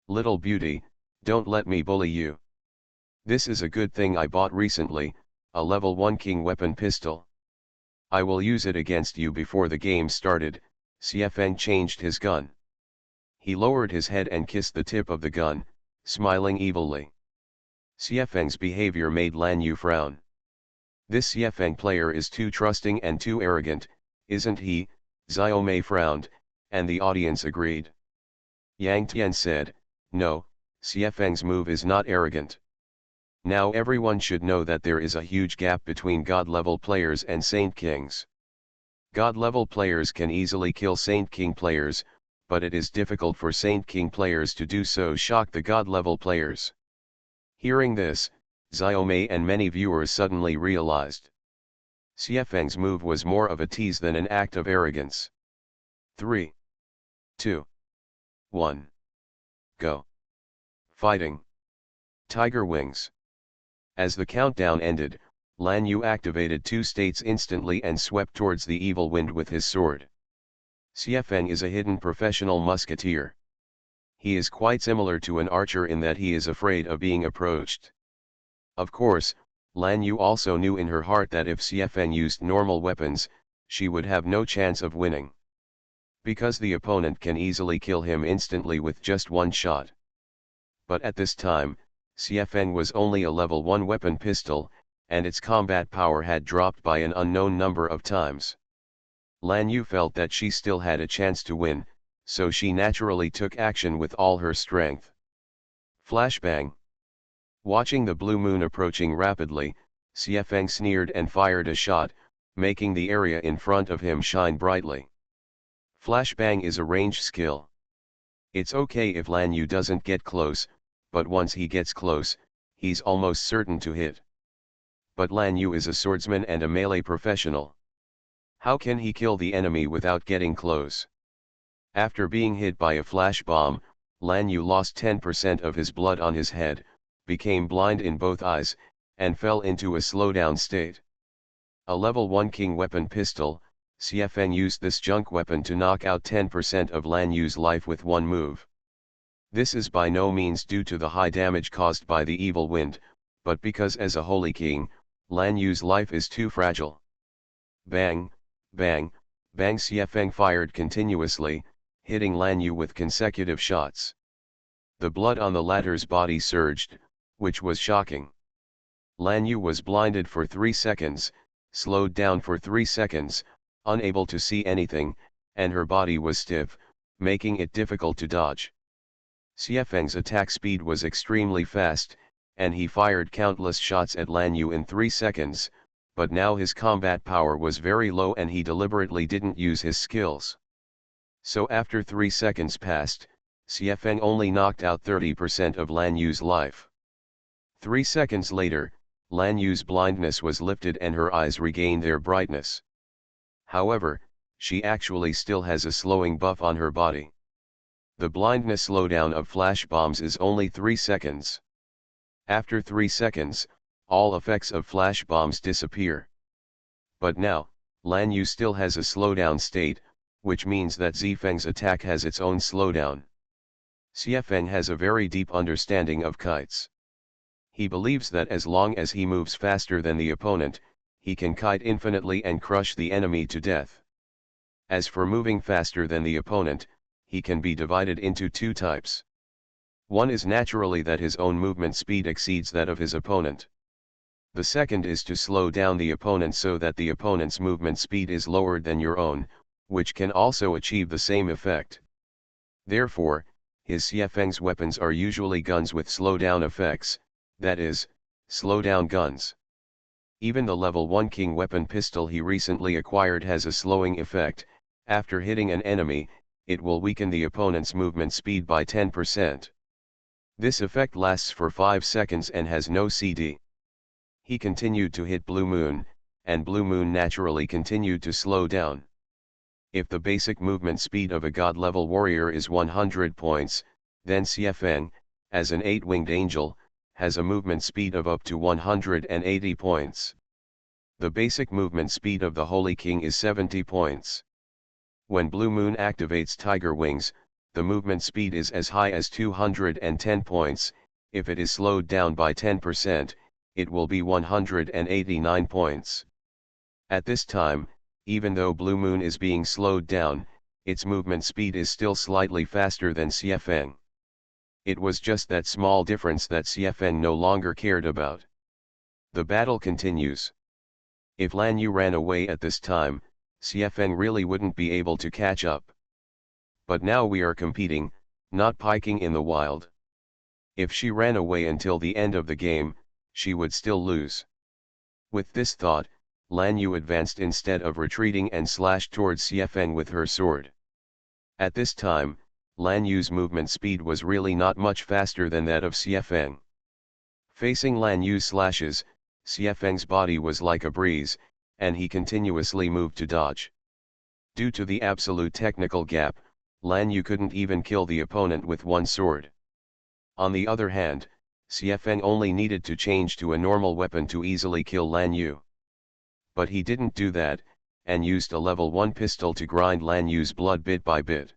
Speaker 1: Little beauty, don't let me bully you. This is a good thing I bought recently, a level 1 king weapon pistol. I will use it against you before the game started. Xie Feng changed his gun. He lowered his head and kissed the tip of the gun, smiling evilly. Xie Feng's behavior made Lan Yu frown. This Xiefeng player is too trusting and too arrogant, isn't he? Xiaomei frowned, and the audience agreed. Yang Tian said, no, Xiefeng's move is not arrogant. Now everyone should know that there is a huge gap between God-level players and Saint Kings. God-level players can easily kill Saint King players, but it is difficult for Saint King players to do so. Shock the God-level players. Hearing this, Xiaomei and many viewers suddenly realized. Xiefeng's move was more of a tease than an act of arrogance. 3, 2, 1. Go. Fighting. Tiger Wings. As the countdown ended, Lan Yu activated two states instantly and swept towards the evil wind with his sword. Xiefeng is a hidden professional musketeer. He is quite similar to an archer in that he is afraid of being approached. Of course, Lan Yu also knew in her heart that if Xiefeng used normal weapons, she would have no chance of winning. Because the opponent can easily kill him instantly with just one shot. But at this time, Xiefeng was only a level 1 weapon pistol, and its combat power had dropped by an unknown number of times. Lan Yu felt that she still had a chance to win, so she naturally took action with all her strength. Flashbang. Watching the blue moon approaching rapidly, Xiefeng sneered and fired a shot, making the area in front of him shine brightly. Flashbang is a range skill. It's okay if Lan Yu doesn't get close, but once he gets close, he's almost certain to hit. But Lan Yu is a swordsman and a melee professional. How can he kill the enemy without getting close? After being hit by a flash bomb, Lan Yu lost 10% of his blood on his head, became blind in both eyes, and fell into a slowdown state. A level 1 king weapon pistol, Xiefeng used this junk weapon to knock out 10% of Lan Yu's life with one move. This is by no means due to the high damage caused by the evil wind, but because as a holy king, Lan Yu's life is too fragile. Bang, bang, bang. Xiefeng fired continuously, hitting Lan Yu with consecutive shots. The blood on the latter's body surged, which was shocking. Lan Yu was blinded for 3 seconds, slowed down for 3 seconds, unable to see anything, and her body was stiff, making it difficult to dodge. Xiefeng's attack speed was extremely fast, and he fired countless shots at Lan Yu in 3 seconds, but now his combat power was very low and he deliberately didn't use his skills. So after 3 seconds passed, Xiefeng only knocked out 30% of Lan Yu's life. 3 seconds later, Lan Yu's blindness was lifted and her eyes regained their brightness. However, she actually still has a slowing buff on her body. The blindness slowdown of flash bombs is only 3 seconds. After 3 seconds, all effects of flash bombs disappear. But now, Lan Yu still has a slowdown state, which means that Xiefeng's attack has its own slowdown. Xiefeng has a very deep understanding of kites. He believes that as long as he moves faster than the opponent, he can kite infinitely and crush the enemy to death. As for moving faster than the opponent, he can be divided into two types. One is naturally that his own movement speed exceeds that of his opponent. The second is to slow down the opponent so that the opponent's movement speed is lower than your own, which can also achieve the same effect. Therefore, his Xiefeng's weapons are usually guns with slowdown effects, that is, slowdown guns. Even the level 1 king weapon pistol he recently acquired has a slowing effect. After hitting an enemy, it will weaken the opponent's movement speed by 10%. This effect lasts for 5 seconds and has no CD. He continued to hit Blue Moon, and Blue Moon naturally continued to slow down. If the basic movement speed of a god-level warrior is 100 points, then Xiefeng, as an 8-winged angel, has a movement speed of up to 180 points. The basic movement speed of the Holy King is 70 points. When Blue Moon activates Tiger Wings, the movement speed is as high as 210 points. If it is slowed down by 10%, it will be 189 points. At this time, even though Blue Moon is being slowed down, its movement speed is still slightly faster than Xiefeng. It was just that small difference that Xiefeng no longer cared about. The battle continues. If Lan Yu ran away at this time, CFN really wouldn't be able to catch up. But now we are competing, not piking in the wild. If she ran away until the end of the game, she would still lose. With this thought, Lan Yu advanced instead of retreating and slashed towards CFN with her sword. At this time, Lan Yu's movement speed was really not much faster than that of CFN. Facing Lan Yu's slashes, CFN's body was like a breeze, and he continuously moved to dodge. Due to the absolute technical gap, Lan Yu couldn't even kill the opponent with one sword. On the other hand, CFN only needed to change to a normal weapon to easily kill Lan Yu. But he didn't do that, and used a level 1 pistol to grind Lan Yu's blood bit by bit.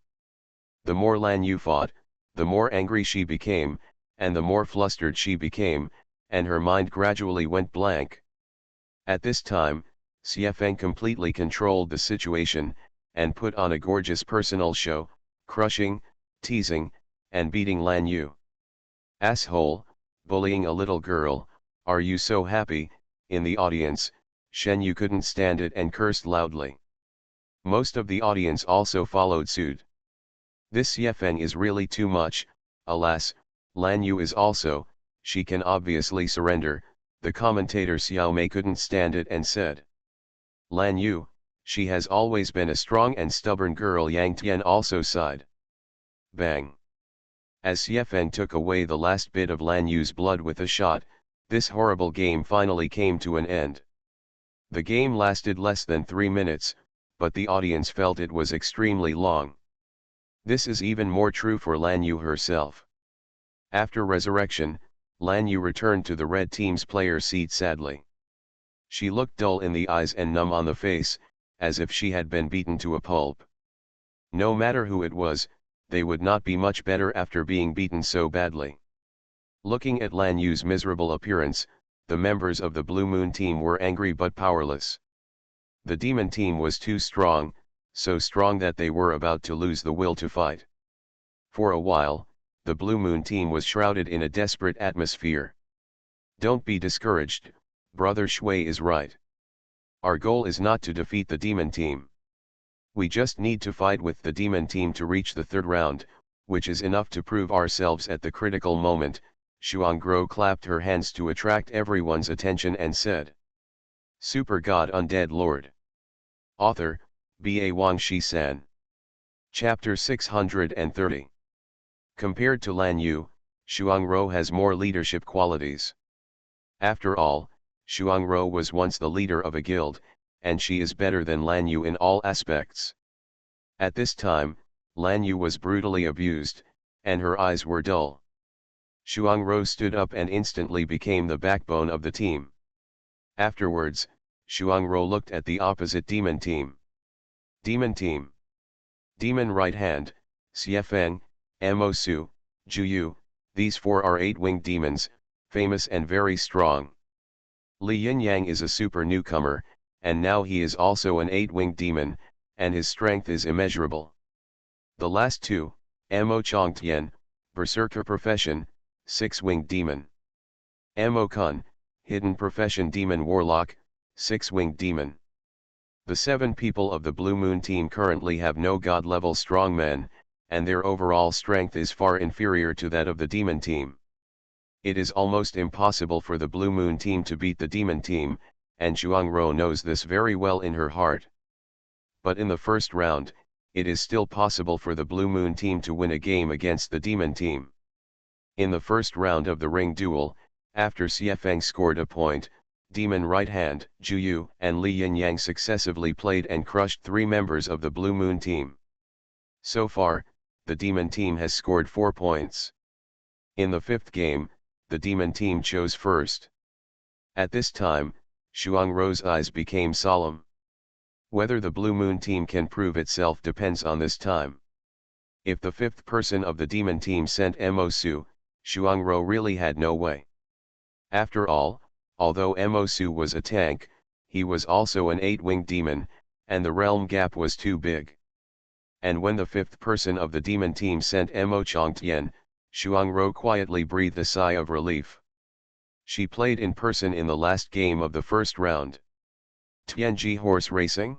Speaker 1: The more Lan Yu fought, the more angry she became, and the more flustered she became, and her mind gradually went blank. At this time, CFN completely controlled the situation, and put on a gorgeous personal show, crushing, teasing, and beating Lan Yu. "Asshole, bullying a little girl, are you so happy?" In the audience, Shen Yu couldn't stand it and cursed loudly. Most of the audience also followed suit. This CFN is really too much. Alas, Lan Yu is also, she can obviously surrender. The commentator Xiao Mei couldn't stand it and said, "Lan Yu, she has always been a strong and stubborn girl." Yang Tian also sighed. Bang! As CFN took away the last bit of Lan Yu's blood with a shot, this horrible game finally came to an end. The game lasted less than 3 minutes, but the audience felt it was extremely long. This is even more true for Lan Yu herself. After resurrection, Lan Yu returned to the red team's player seat sadly. She looked dull in the eyes and numb on the face, as if she had been beaten to a pulp. No matter who it was, they would not be much better after being beaten so badly. Looking at Lan Yu's miserable appearance, the members of the Blue Moon team were angry but powerless. The Demon team was too strong, so strong that they were about to lose the will to fight. For a while, the Blue Moon team was shrouded in a desperate atmosphere. "Don't be discouraged, Brother Shui is right. Our goal is not to defeat the Demon team. We just need to fight with the Demon team to reach the 3rd round, which is enough to prove ourselves at the critical moment." Xuanggro clapped her hands to attract everyone's attention and said, "Super God Undead Lord." Author, B.A. Wang Shi-san. Chapter 630. Compared to Lan Yu, Xuanggro has more leadership qualities. After all, Xuanggro was once the leader of a guild, and she is better than Lan Yu in all aspects. At this time, Lan Yu was brutally abused, and her eyes were dull. Xuanggro stood up and instantly became the backbone of the team. Afterwards, Xuanggro looked at the opposite Demon team. Demon team. Demon right hand, Xiefeng, Mosu, Juyu, these 4 are 8-winged demons, famous and very strong. Li Yin-Yang is a super newcomer, and now he is also an 8-winged demon, and his strength is immeasurable. The last 2, Mo Chongtian, Berserker profession, 6-winged demon. Mo Kun, hidden profession demon warlock, 6-winged demon. The 7 people of the Blue Moon team currently have no god-level strongmen, and their overall strength is far inferior to that of the Demon team. It is almost impossible for the Blue Moon team to beat the Demon team, and Xuanggro knows this very well in her heart. But in the first round, it is still possible for the Blue Moon team to win a game against the Demon team. In the first round of the ring duel, after Xiefeng scored a point, Demon Right Hand, Juyu, and Li Yin-Yang successively played and crushed 3 members of the Blue Moon team. So far, the Demon team has scored 4 points. In the 5th game, the Demon team chose first. At this time, Xuangro's eyes became solemn. Whether the Blue Moon team can prove itself depends on this time. If the 5th person of the Demon team sent Mosu, Xuangro really had no way. After all, although Mosu was a tank, he was also an 8-winged demon, and the realm gap was too big. And when the 5th person of the Demon team sent Mo Chongtian, Xuangro quietly breathed a sigh of relief. She played in person in the last game of the first round. TNG horse racing?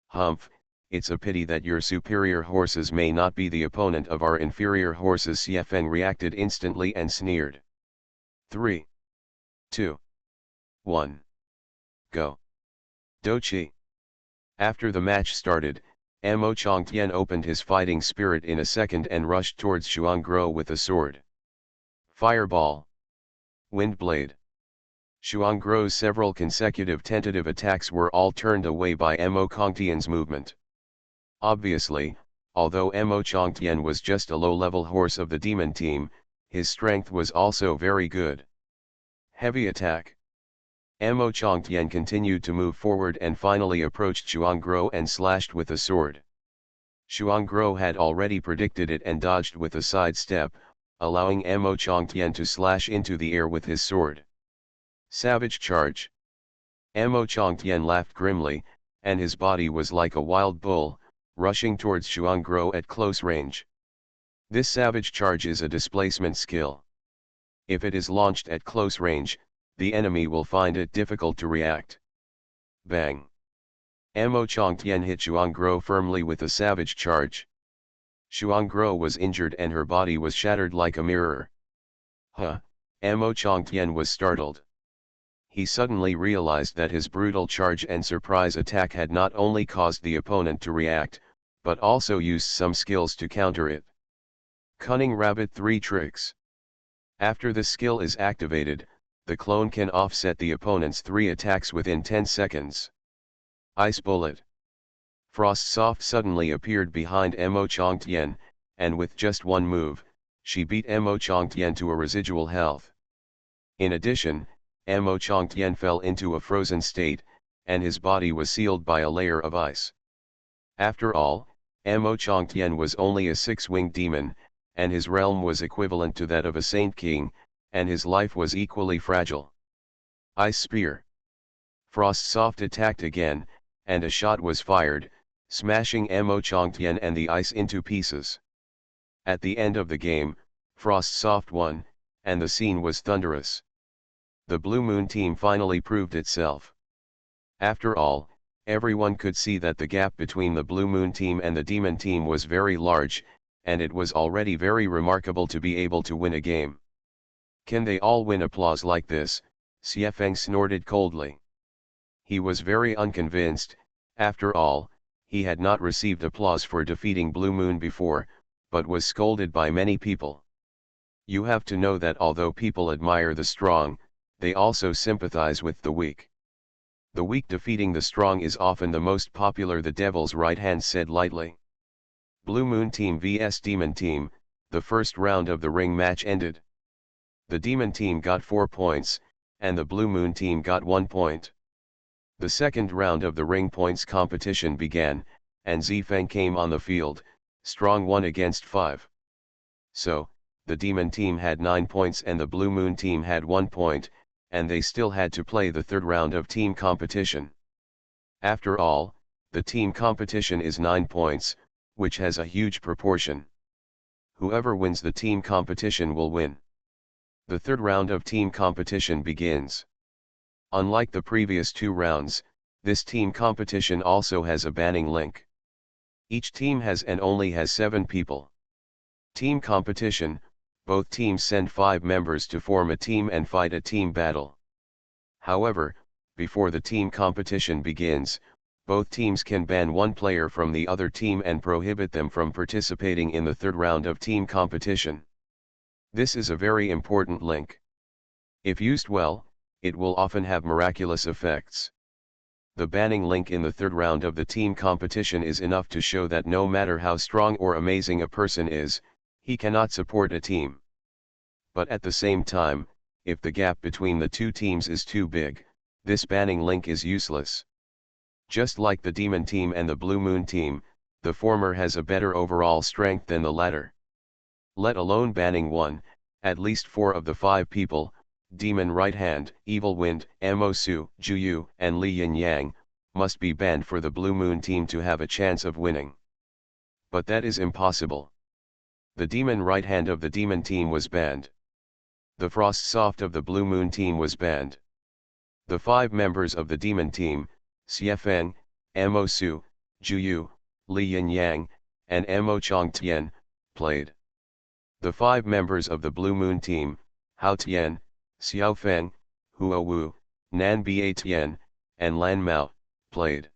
Speaker 1: Humph, it's a pity that your superior horses may not be the opponent of our inferior horses. Xiefeng reacted instantly and sneered. 3, 2, 1. Go. Dochi. After the match started, Mo Chongtian opened his fighting spirit in a second and rushed towards Xuanggro with a sword. Fireball. Windblade. Xuanggro's several consecutive tentative attacks were all turned away by Mo Chongtian's movement. Obviously, although Mo Chongtian was just a low-level horse of the demon team, his strength was also very good. Heavy attack. Mo Chongtian continued to move forward and finally approached Xuanggro and slashed with a sword. Xuanggro had already predicted it and dodged with a side step, allowing Mo Chongtian to slash into the air with his sword. Savage charge. Mo Chongtian laughed grimly, and his body was like a wild bull, rushing towards Xuanggro at close range. This savage charge is a displacement skill. If it is launched at close range, the enemy will find it difficult to react. Bang! Mo Chongtian hit Xuanggro firmly with a savage charge. Xuanggro was injured and her body was shattered like a mirror. Mo Chongtian was startled. He suddenly realized that his brutal charge and surprise attack had not only caused the opponent to react, but also used some skills to counter it. Cunning Rabbit 3 tricks. After the skill is activated, the clone can offset the opponent's 3 attacks within 10 seconds. Ice Bullet. Frostsoft suddenly appeared behind Mo Chongtian, and with just one move, she beat Mo Chongtian to a residual health. In addition, Mo Chongtian fell into a frozen state, and his body was sealed by a layer of ice. After all, Mo Chongtian was only a 6-winged demon, and his realm was equivalent to that of a Saint King, and his life was equally fragile. Ice Spear. Frostsoft attacked again, and a shot was fired, smashing Mo Chongtian and the ice into pieces. At the end of the game, Frostsoft won, and the scene was thunderous. The Blue Moon team finally proved itself. After all, everyone could see that the gap between the Blue Moon team and the Demon team was very large, and it was already very remarkable to be able to win a game. Can they all win applause like this? Xiefeng snorted coldly. He was very unconvinced. After all, he had not received applause for defeating Blue Moon before, but was scolded by many people. You have to know that although people admire the strong, they also sympathize with the weak. The weak defeating the strong is often the most popular. The Devil's Right Hand said lightly. Blue Moon Team vs Demon Team, the first round of the ring match ended. The Demon Team got 4 points, and the Blue Moon Team got 1 point. The second round of the ring points competition began, and Xiefeng came on the field, strong 1 against 5. So, the Demon Team had 9 points and the Blue Moon Team had 1 point, and they still had to play the third round of team competition. After all, the team competition is 9 points, which has a huge proportion. Whoever wins the team competition will win. The third round of team competition begins. Unlike the previous 2 rounds, this team competition also has a banning link. Each team has and only has 7 people. Team competition, both teams send 5 members to form a team and fight a team battle. However, before the team competition begins, both teams can ban one player from the other team and prohibit them from participating in the third round of team competition. This is a very important link. If used well, it will often have miraculous effects. The banning link in the third round of the team competition is enough to show that no matter how strong or amazing a person is, he cannot support a team. But at the same time, if the gap between the 2 teams is too big, this banning link is useless. Just like the Demon Team and the Blue Moon Team, the former has a better overall strength than the latter. Let alone banning one, at least 4 of the 5 people, Demon Right Hand, Evil Wind, Mo Su, Juyu, and Li Yin Yang, must be banned for the Blue Moon Team to have a chance of winning. But that is impossible. The Demon Right Hand of the Demon Team was banned. The Frostsoft of the Blue Moon Team was banned. The 5 members of the Demon Team, Xiefeng, Mo Su, Juyu, Li Yin Yang, and Mo Chong Tian, played. The 5 members of the Blue Moon team, Hao Tian, Xiao Feng, Huo Wu, Nan Ba Tian, and Lan Mao, played.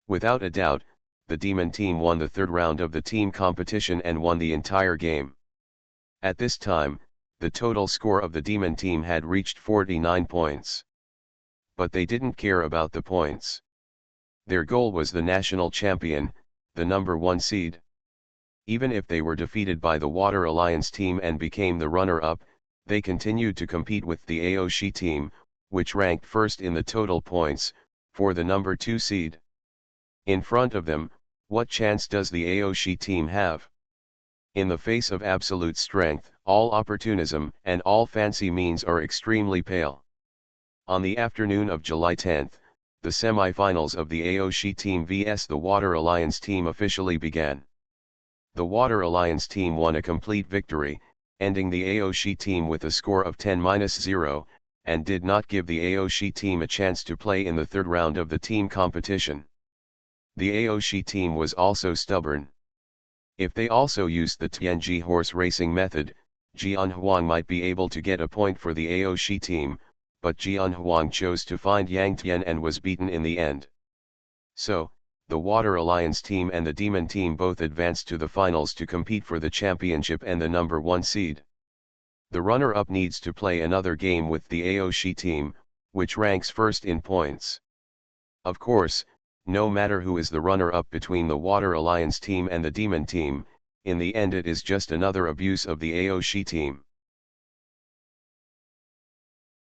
Speaker 1: Without a doubt, the Demon team won the 3rd round of the team competition and won the entire game. At this time, the total score of the Demon team had reached 49 points. But they didn't care about the points. Their goal was the national champion, the number 1 seed. Even if they were defeated by the Water Alliance team and became the runner-up, they continued to compete with the Aoshi team, which ranked first in the total points, for the number 2 seed. In front of them, what chance does the Aoshi team have? In the face of absolute strength, all opportunism and all fancy means are extremely pale. On the afternoon of July 10, the semi-finals of the Aoshi team vs the Water Alliance team officially began. The Water Alliance team won a complete victory, ending the Aoshi team with a score of 10-0, and did not give the Aoshi team a chance to play in the 3rd round of the team competition. The Aoshi team was also stubborn. If they also used the Tianji horse racing method, Jian Huang might be able to get a point for the Aoshi team, but Jian Huang chose to find Yang Tian and was beaten in the end. So, the Water Alliance team and the Demon team both advanced to the finals to compete for the championship and the number 1 seed. The runner-up needs to play another game with the Aoshi team, which ranks first in points. Of course, no matter who is the runner-up between the Water Alliance team and the Demon team, in the end it is just another abuse of the Aoshi team.